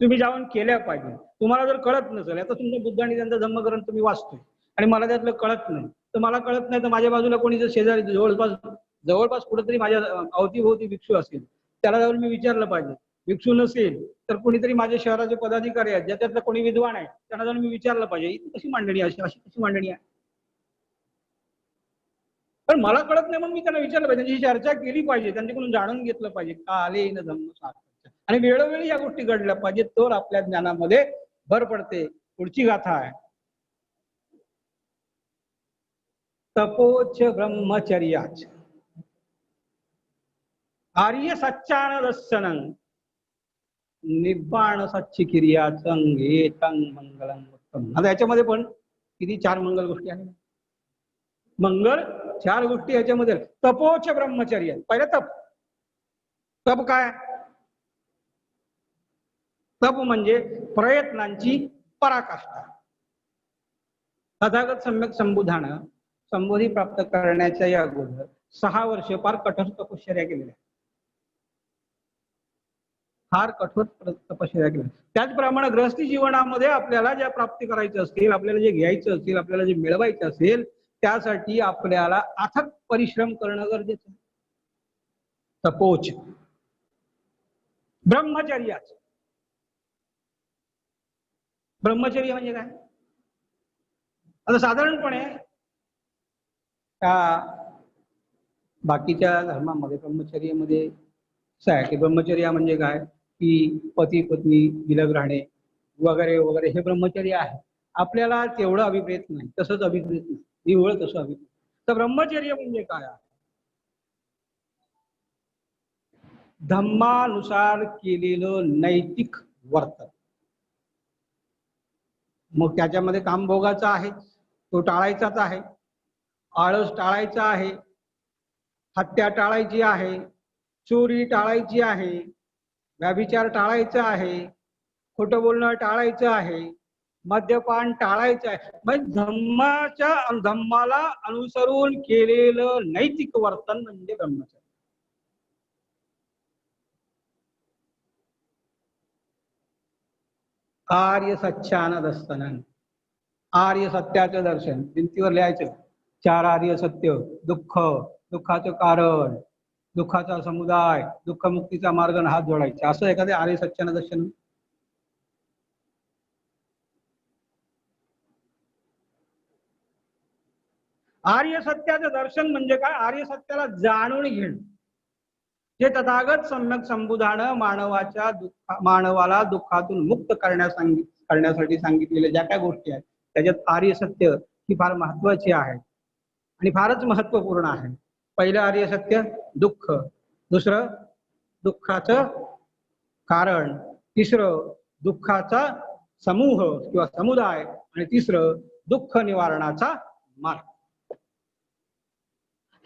तुम्ही जाऊन केल्या पाहिजे. तुम्हाला जर कळत नसेल, आता तुमच्या बुद्ध आणि त्यांचा धम्मग्रंथ तुम्ही वाचतोय आणि मला त्यातलं कळत नाही, तर मला कळत नाही तर माझ्या बाजूला कोणी जर शेजारी जवळपास कुठेतरी माझ्या अवतीभोवती भिक्षू असेल, त्याला जाऊन मी विचारलं पाहिजे. भिक्षू नसेल तर कोणीतरी माझ्या शहराचे पदाधिकारी आहेत, ज्याच्यातलं कोणी विद्वान आहे, त्यांना जाऊन मी विचारलं पाहिजे ही कशी मांडणी आहे, अशी कशी मांडणी आहे. पण मला कळत नाही, मग मी त्यांना विचारलं पाहिजे, त्यांची चर्चा केली पाहिजे, त्यांच्याकडून जाणून घेतलं पाहिजे. कालेन धम्म साक्षा, आणि वेळोवेळी या गोष्टी घडल्या पाहिजेत, तर आपल्या ज्ञानामध्ये भर पडते. पुढची गाथा आहे, तपोच ब्रह्मचर्याच आर्य सच्चान दर्शनं निब्बाण सच्ची क्रियाचं एतं मंगलम उत्तम. आता याच्यामध्ये पण किती 4 मंगल गोष्टी आहेत. मंगल 4 गोष्टी याच्यामध्ये. तपोच ब्रह्मचर्य, पहिलं तप. तप काय? तप म्हणजे प्रयत्नांची पराकाष्ठा. तथागत सम्यक संबोधानं संबोधी प्राप्त करण्याच्या या अगोदर 6 वर्ष फार कठोर तपश्चर्या केलेल्या, फार कठोर तपश्चर्या केल्या. त्याचप्रमाणे गृहस्थी जीवनामध्ये आपल्याला ज्या प्राप्ती करायच्या असतील, आपल्याला जे घ्यायचं असेल, आपल्याला जे मिळवायचं असेल, त्यासाठी आपल्याला अथक परिश्रम करणं गरजेचं आहे. तपोच ब्रह्मचर्याच. ब्रह्मचर्य म्हणजे काय? आता साधारणपणे बाकीच्या धर्मामध्ये ब्रह्मचर्यामध्ये असं आहे की ब्रह्मचर्य म्हणजे काय की पती पत्नी विलग राहणे वगैरे वगैरे हे ब्रह्मचर्य आहे. आपल्याला तेवढं अभिप्रेत नाही, तसंच अभिप्रेत नाही, निव्वळ तसं अभिप्रेत. तर ब्रह्मचर्य म्हणजे काय आहे? धम्मानुसार केलेलं नैतिक वर्तन. मग त्याच्यामध्ये कामभोगाचा आहे, तो टाळायचाच आहे. आळस टाळायचा आहे, हत्या टाळायची आहे, चोरी टाळायची आहे, व्यभिचार टाळायचा आहे, खोटं बोलणं टाळायचं आहे, मद्यपान टाळायचं आहे. म्हणजे धम्माला अनुसरून केलेलं नैतिक वर्तन म्हणजे ब्रह्मचर्य. आर्य सत्यानं दर्शनं. आर्य सत्याचं दर्शन भिंतीवर लिहायचं. 4 आर्य सत्य: दुःख, दुःखाचं कारण, दुःखाचा समुदाय, दुःखमुक्तीचा मार्ग, हात जोडायचा. असं एखाद्या आर्य सत्यानं दर्शन. आर्य सत्याचं दर्शन म्हणजे काय? आर्य सत्याला जाणून घेणं. जे तथागत सम्यक संबोधानं मानवाला दुःखातून मुक्त करण्यासाठी सांगितलेल्या ज्या काय गोष्टी आहेत त्याच्यात आर्य सत्य ही फार महत्वाची आहे आणि फारच महत्वपूर्ण आहे. पहिलं आर्य सत्य दुःख, दुसरं दुःखाचं कारण, तिसरं दुःखाचा समूह किंवा समुदाय आणि तिसरं दुःख निवारणाचा मार्ग.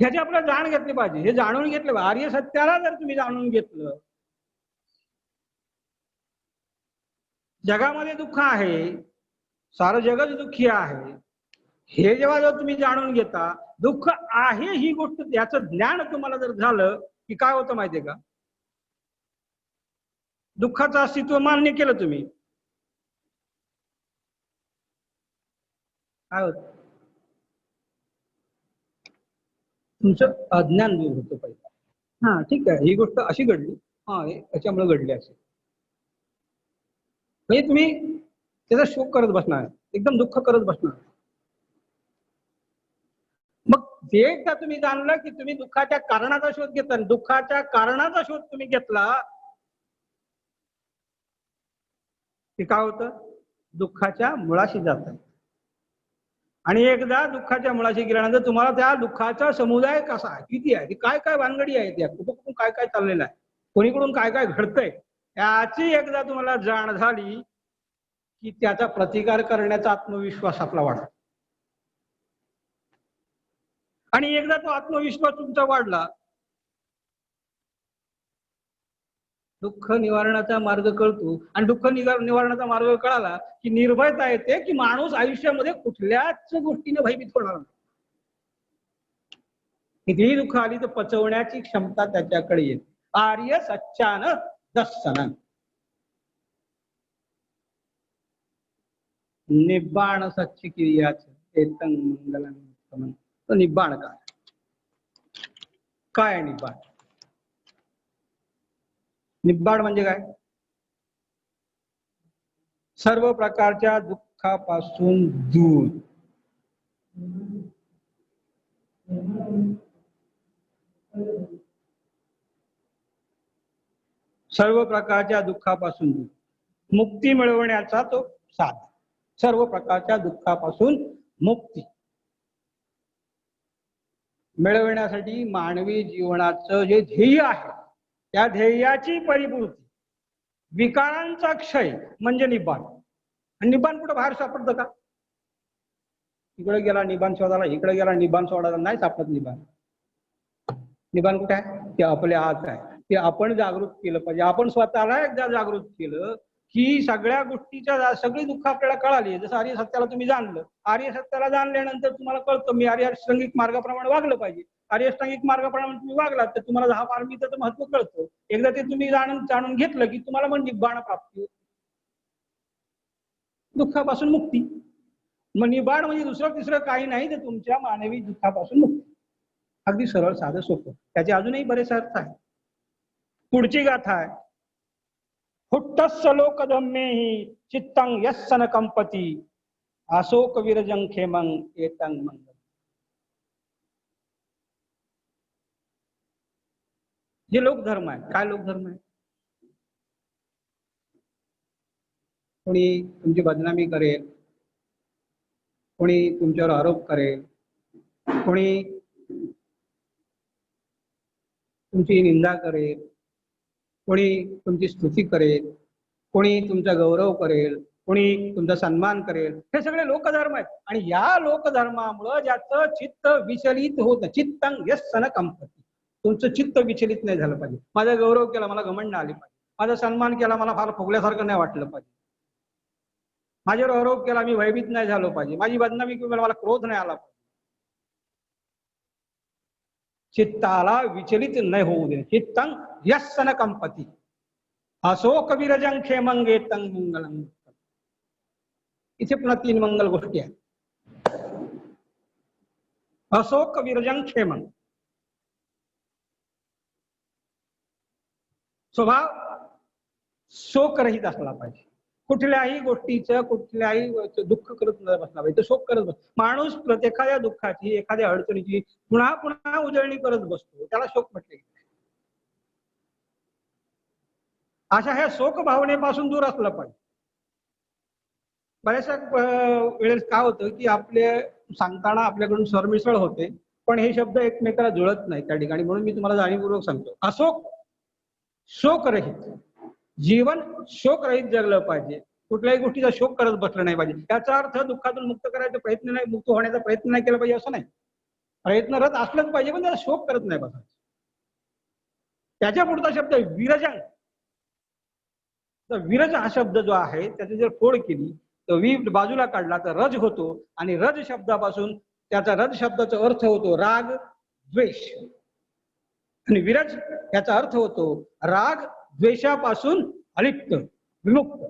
ह्याची आपल्याला जाण घेतली पाहिजे. हे जाणून घेतलं, आर्य सत्याला जर तुम्ही जाणून घेतलं, जगामध्ये दुःख आहे, सारं जगच दुःखी आहे, हे जेव्हा जर तुम्ही जाणून घेता, दुःख आहे ही गोष्ट, याचं ज्ञान तुम्हाला जर झालं की काय होतं माहितीये का? दुःखाचं अस्तित्व मान्य केलं तुम्ही, काय होत? तुमचं अज्ञान दूर होतं पहिलं. हा ठीक आहे, ही गोष्ट अशी घडली, हा याच्यामुळे घडली असेल, म्हणजे तुम्ही त्याचा शोक करत बसणार, एकदम दुःख करत बसणार. मग जे एकदा तुम्ही जाणलं की तुम्ही दुःखाच्या कारणाचा शोध घेतला, दुःखाच्या कारणाचा शोध तुम्ही घेतला की काय होतं? दुःखाच्या मुळाशी जात. आणि एकदा दुःखाच्या मुळाशी गेल्यानंतर तुम्हाला त्या दुःखाचा समुदाय कसा आहे, किती आहे, काय काय भानगडी आहे, त्या कुठून काय काय चाललेलं आहे, कोणीकडून काय काय घडतंय, याची एकदा तुम्हाला जाण झाली की त्याचा प्रतिकार करण्याचा आत्मविश्वास आपला वाढतो. आणि एकदा तो आत्मविश्वास तुमचा वाढला, दुःख निवारणाचा मार्ग कळतो. आणि दुःख निवारणाचा मार्ग कळाला की निर्भयता येते की माणूस आयुष्यामध्ये कुठल्याच गोष्टीने भयभीत होणार नाही. कितीही दुःख आली तर पचवण्याची क्षमता त्याच्याकडे येते. आर्य सच्चानं दर्शनं. निब्बाण सच्ची क्रियाचं एतं मंगलम. तर निब्बाण काय? काय आहे निब्बाण? निब्बाण म्हणजे काय? सर्व प्रकारच्या दुःखापासून दूर. सर्व प्रकारच्या दुःखापासून दूर, मुक्ती मिळवण्याचा तो साधन. सर्व प्रकारच्या दुःखापासून मुक्ती मिळवण्यासाठी मानवी जीवनाचं जे ध्येय आहे त्या ध्येयाची परिपूर्ती, विकारांचा क्षय म्हणजे निब्बाण. आणि निब्बाण कुठं बाहेर सापडतं का? इकडे गेला निब्बाण शोधायला, इकडे गेला निब्बाण शोधायला, नाही सापडत निब्बाण. निब्बाण कुठे आहे? ते आपल्या आत आहे. ते आपण जागृत केलं पाहिजे. आपण स्वतःला एकदा जागृत केलं की सगळ्या गोष्टीच्या सगळी दुःख आपल्याला कळाली. जसं आर्य सत्याला तुम्ही जाणलं, आर्य सत्याला जाणल्यानंतर तुम्हाला कळतं मी आर्यअष्टांगिक मार्गाप्रमाणे वागलं पाहिजे. आर्यअष्टांगिक मार्गाप्रमाणे तुम्ही वागलात तर तुम्हाला 10 पारमीचं महत्व कळतं. एकदा ते तुम्ही जाणून घेतलं की तुम्हाला मग निब्बाण प्राप्ती होते, दुःखापासून मुक्ती. मग निब्बाण म्हणजे दुसरं तिसरं काही नाही, तर तुमच्या मानवी दुःखापासून मुक्ती. अगदी सरळ साधं सोपं. त्याचे अजूनही बरेच अर्थ आहेत. पुढची गाथा आहे, हुट्टस्य लोकधम्मेहि चित्तं यस्सन कंपती अशोक विरजं खेमं एतं मंगलम्. जे लोकधर्म आहे, काय लोकधर्म आहे? कोणी तुमची बदनामी करेल, कोणी तुमच्यावर आरोप करेल, कोणी तुमची निंदा करेल, कोणी तुमची स्तुती करेल, कोणी तुमचा गौरव करेल, कोणी तुमचा सन्मान करेल. हे सगळे लोकधर्म आहेत. आणि या लोकधर्मामुळं ज्याचं चित्त विचलित होत, चित्तं यस्सन कंपती, तुमचं चित्त विचलित नाही झालं पाहिजे. माझा गौरव केला मला घमंड आले पाहिजे, माझा सन्मान केला मला फार फुगल्यासारखं नाही वाटलं पाहिजे, माझ्यावर आरोप केला मी भयभीत नाही झालो पाहिजे, माझी बदनामी केली मला क्रोध नाही आला पाहिजे. चित्ताला विचलित नाही होऊ दे. चित्तं यस्सन कंपती अशोक विरजं खेमं एतं मंगलम्. इथे पुन्हा 3 मंगल गोष्टी आहेत. अशोक विरजं खेमं, स्वभाव शोकरहित असला पाहिजे. कुठल्याही गोष्टीचं कुठल्याही दुःख करत न बसला पाहिजे, शोक करत बस. माणूस एखाद्या दुःखाची एखाद्या अडचणीची पुन्हा पुन्हा उजळणी करत बसतो, त्याला शोक म्हटले. अशा ह्या शोक भावनेपासून दूर असलं पाहिजे. बऱ्याचशा वेळेस काय होतं की आपले सांगताना आपल्याकडून सरमिसळ होते, पण हे शब्द एकमेकाला जुळत नाही त्या ठिकाणी. म्हणून मी तुम्हाला जाणीवपूर्वक सांगतो, अशोक शोकरहित जीवन, शोकरहित जगलं पाहिजे. कुठल्याही गोष्टीचा शोक करत बसलं नाही पाहिजे. याचा अर्थ दुःखातून मुक्त करायचा प्रयत्न नाही, मुक्त होण्याचा प्रयत्न नाही केला पाहिजे असं नाही. प्रयत्नरत असलंच पाहिजे, पण त्याला शोक करत नाही बसायचं. त्याच्या पुढचा शब्द विरजन. तर विरज हा शब्द जो आहे त्याची जर फोड केली तर वी बाजूला काढला तर रज होतो, आणि रज शब्दापासून त्याचा रज शब्दाचा अर्थ होतो राग द्वेष, आणि विरज याचा अर्थ होतो राग द्वेषापासून अलिप्त विमुक्त.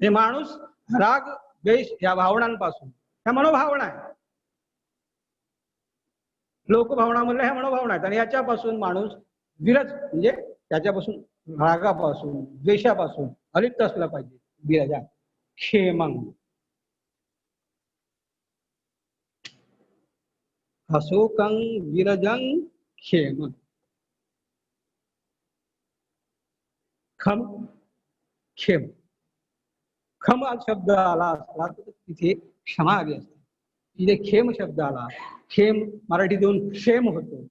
हे माणूस राग द्वेष या भावनांपासून, ह्या मनोभावना आहे, लोकभावना म्हणलं ह्या मनोभावना आहेत, आणि याच्यापासून माणूस विरज म्हणजे त्याच्यापासून रागापासून द्वेषापासून अलिप्त असला पाहिजे. विरजा क्षेमं अशोकं विरजं क्षेमं. खम क्षेम, खम शब्द आला असला तर तिथे क्षमा आली असते. तिथे खेम शब्द आला, खेम मराठीतून क्षेम होतो.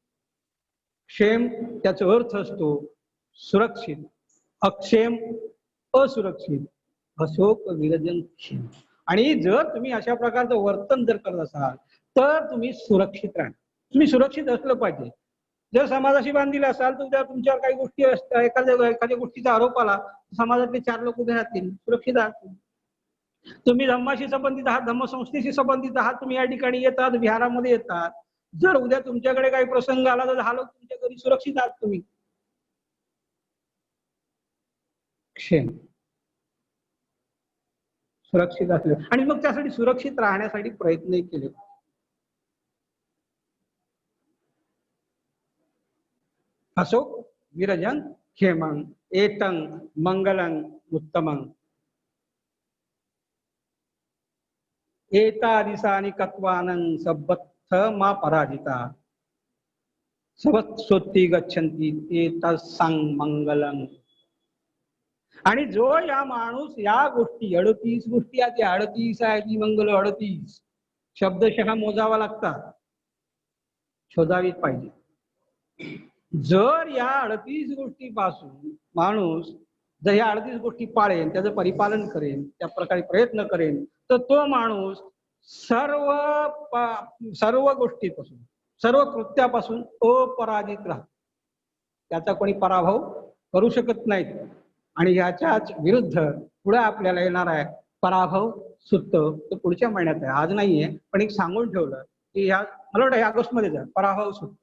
क्षेम त्याचा अर्थ असतो सुरक्षित, अक्षेम असुरक्षित, अशोक विरजन क्षेम. आणि जर तुम्ही अशा प्रकारचं वर्तन जर करत असाल तर तुम्ही सुरक्षित राहणार. तुम्ही सुरक्षित असलं पाहिजे. जर समाजाशी बांधील असाल तर उद्या तुमच्यावर काही गोष्टी असतात, एखाद्या गोष्टीचा आरोप आला, समाजातले 4 लोक उभे राहतील, सुरक्षित आहात. तुम्ही धम्माशी संबंधित आहात, धम्मसंस्थेशी संबंधित आहात, तुम्ही या ठिकाणी येतात, विहारामध्ये येतात, जर उद्या तुमच्याकडे काही प्रसंग आला तर 10 लोक तुमच्या घरी सुरक्षित आहात तुम्ही. क्षेम, सुरक्षित असले, आणि मग त्यासाठी सुरक्षित राहण्यासाठी प्रयत्न केले. अशोक विरजन क्षेमं एतं मंगलं उत्तमं. एतादिशानि कत्वानं सबत्थ मा पराजिता सबत्सोत्ती गच्छन्ति एतस्सं मंगलं. आणि जो या माणूस या गोष्टी 38 गोष्टी आहेत, 38 आहे ती मंगल 38 शब्दशः मोजावा लागतात, शोधावीच पाहिजे. जर या 38 गोष्टीपासून माणूस जर या 38 गोष्टी पाळेल, त्याचं परिपालन करेल, त्या प्रकारे प्रयत्न करेल, तर तो माणूस सर्व गोष्टीपासून, सर्व कृत्यापासून अपराजित राहतो. त्याचा कोणी पराभव करू शकत नाहीत. आणि याच्याच विरुद्ध पुढे आपल्याला येणार आहे पराभव सुत्त, तो पुढच्या महिन्यात आहे, आज नाहीये, पण एक सांगून ठेवलं की ह्या मला वाटतं ऑगस्ट मध्येच आहे पराभव सुत्त.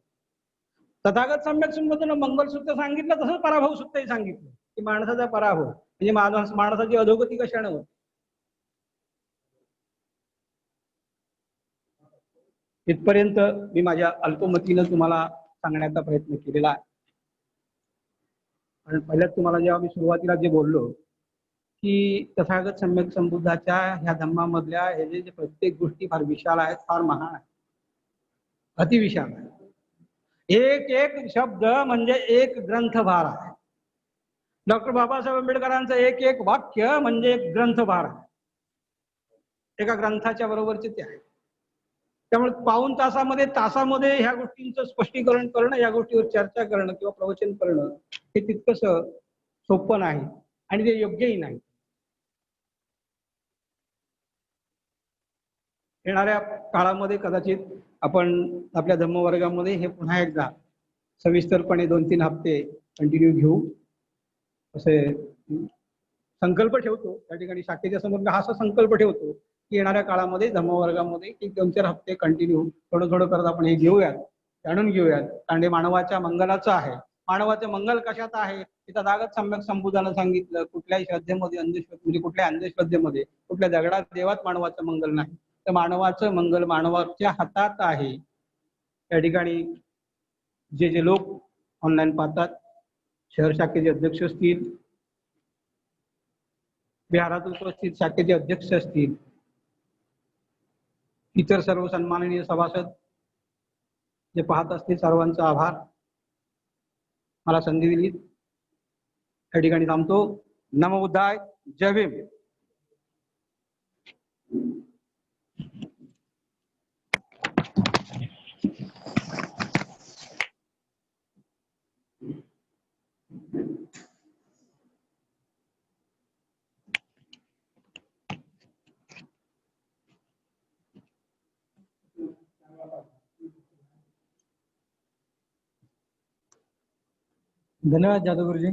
तथागत सम्यक संबोधन मंगलसूत्र सांगितलं, तसंच पराभव सुत्तही सांगितलं की माणसाचा पराभव म्हणजे माणसाची अधोगती कशाने होते. इथपर्यंत मी माझ्या अल्पमतीनं तुम्हाला सांगण्याचा प्रयत्न केलेला आहे. आणि पहिल्याच तुम्हाला जेव्हा मी सुरुवातीला जे बोललो की तथागत सम्यक संबुद्धाच्या ह्या धम्मामधल्या हे जे प्रत्येक गोष्टी फार विशाल आहेत, फार महान आहेत, अतिविशाल आहे. एक एक शब्द म्हणजे एक ग्रंथभार आहे. डॉक्टर बाबासाहेब आंबेडकरांचं एक एक वाक्य म्हणजे एक ग्रंथभार आहे, एका ग्रंथाच्या बरोबरचे ते आहे. त्यामुळे पाऊण तासामध्ये ह्या गोष्टींचं स्पष्टीकरण करणं, या गोष्टीवर चर्चा करणं किंवा प्रवचन करणं हे तितकंस सोपं नाही आणि ते योग्यही नाही. येणाऱ्या काळामध्ये कदाचित आपण आपल्या धम्मवर्गामध्ये हे पुन्हा एकदा सविस्तरपणे 2-3 हप्ते कंटिन्यू घेऊ असे संकल्प ठेवतो. त्या ठिकाणी शाखेच्या समोर हा असा संकल्प ठेवतो की येणाऱ्या काळामध्ये धम्मवर्गामध्ये की 2-4 हप्ते कंटिन्यू थोडं थोडं करत आपण हे घेऊयात, जाणून घेऊयात. कारण हे मानवाच्या मंगलाचं आहे. मानवाचं मंगल कशात आहे हे तथागत सम्यक संबुद्धानं सांगितलं. कुठल्याही श्रद्धेमध्ये म्हणजे कुठल्या अंधश्रद्धेमध्ये कुठल्या दगडात देवात मानवाचं मंगल नाही, तर मानवाचं मंगल मानवाच्या हातात आहे. त्या ठिकाणी जे जे लोक ऑनलाईन पाहतात, शहर शाखेचे अध्यक्ष असतील, विहारात उपस्थित शाखेचे अध्यक्ष असतील, इतर सर्व सन्माननीय सभासद जे पाहत असतील, सर्वांचा आभार. मला संधी दिली त्या ठिकाणी थांबतो. नमो बुद्धाय. जय भीम. धन्यवाद जादूगुरुजी.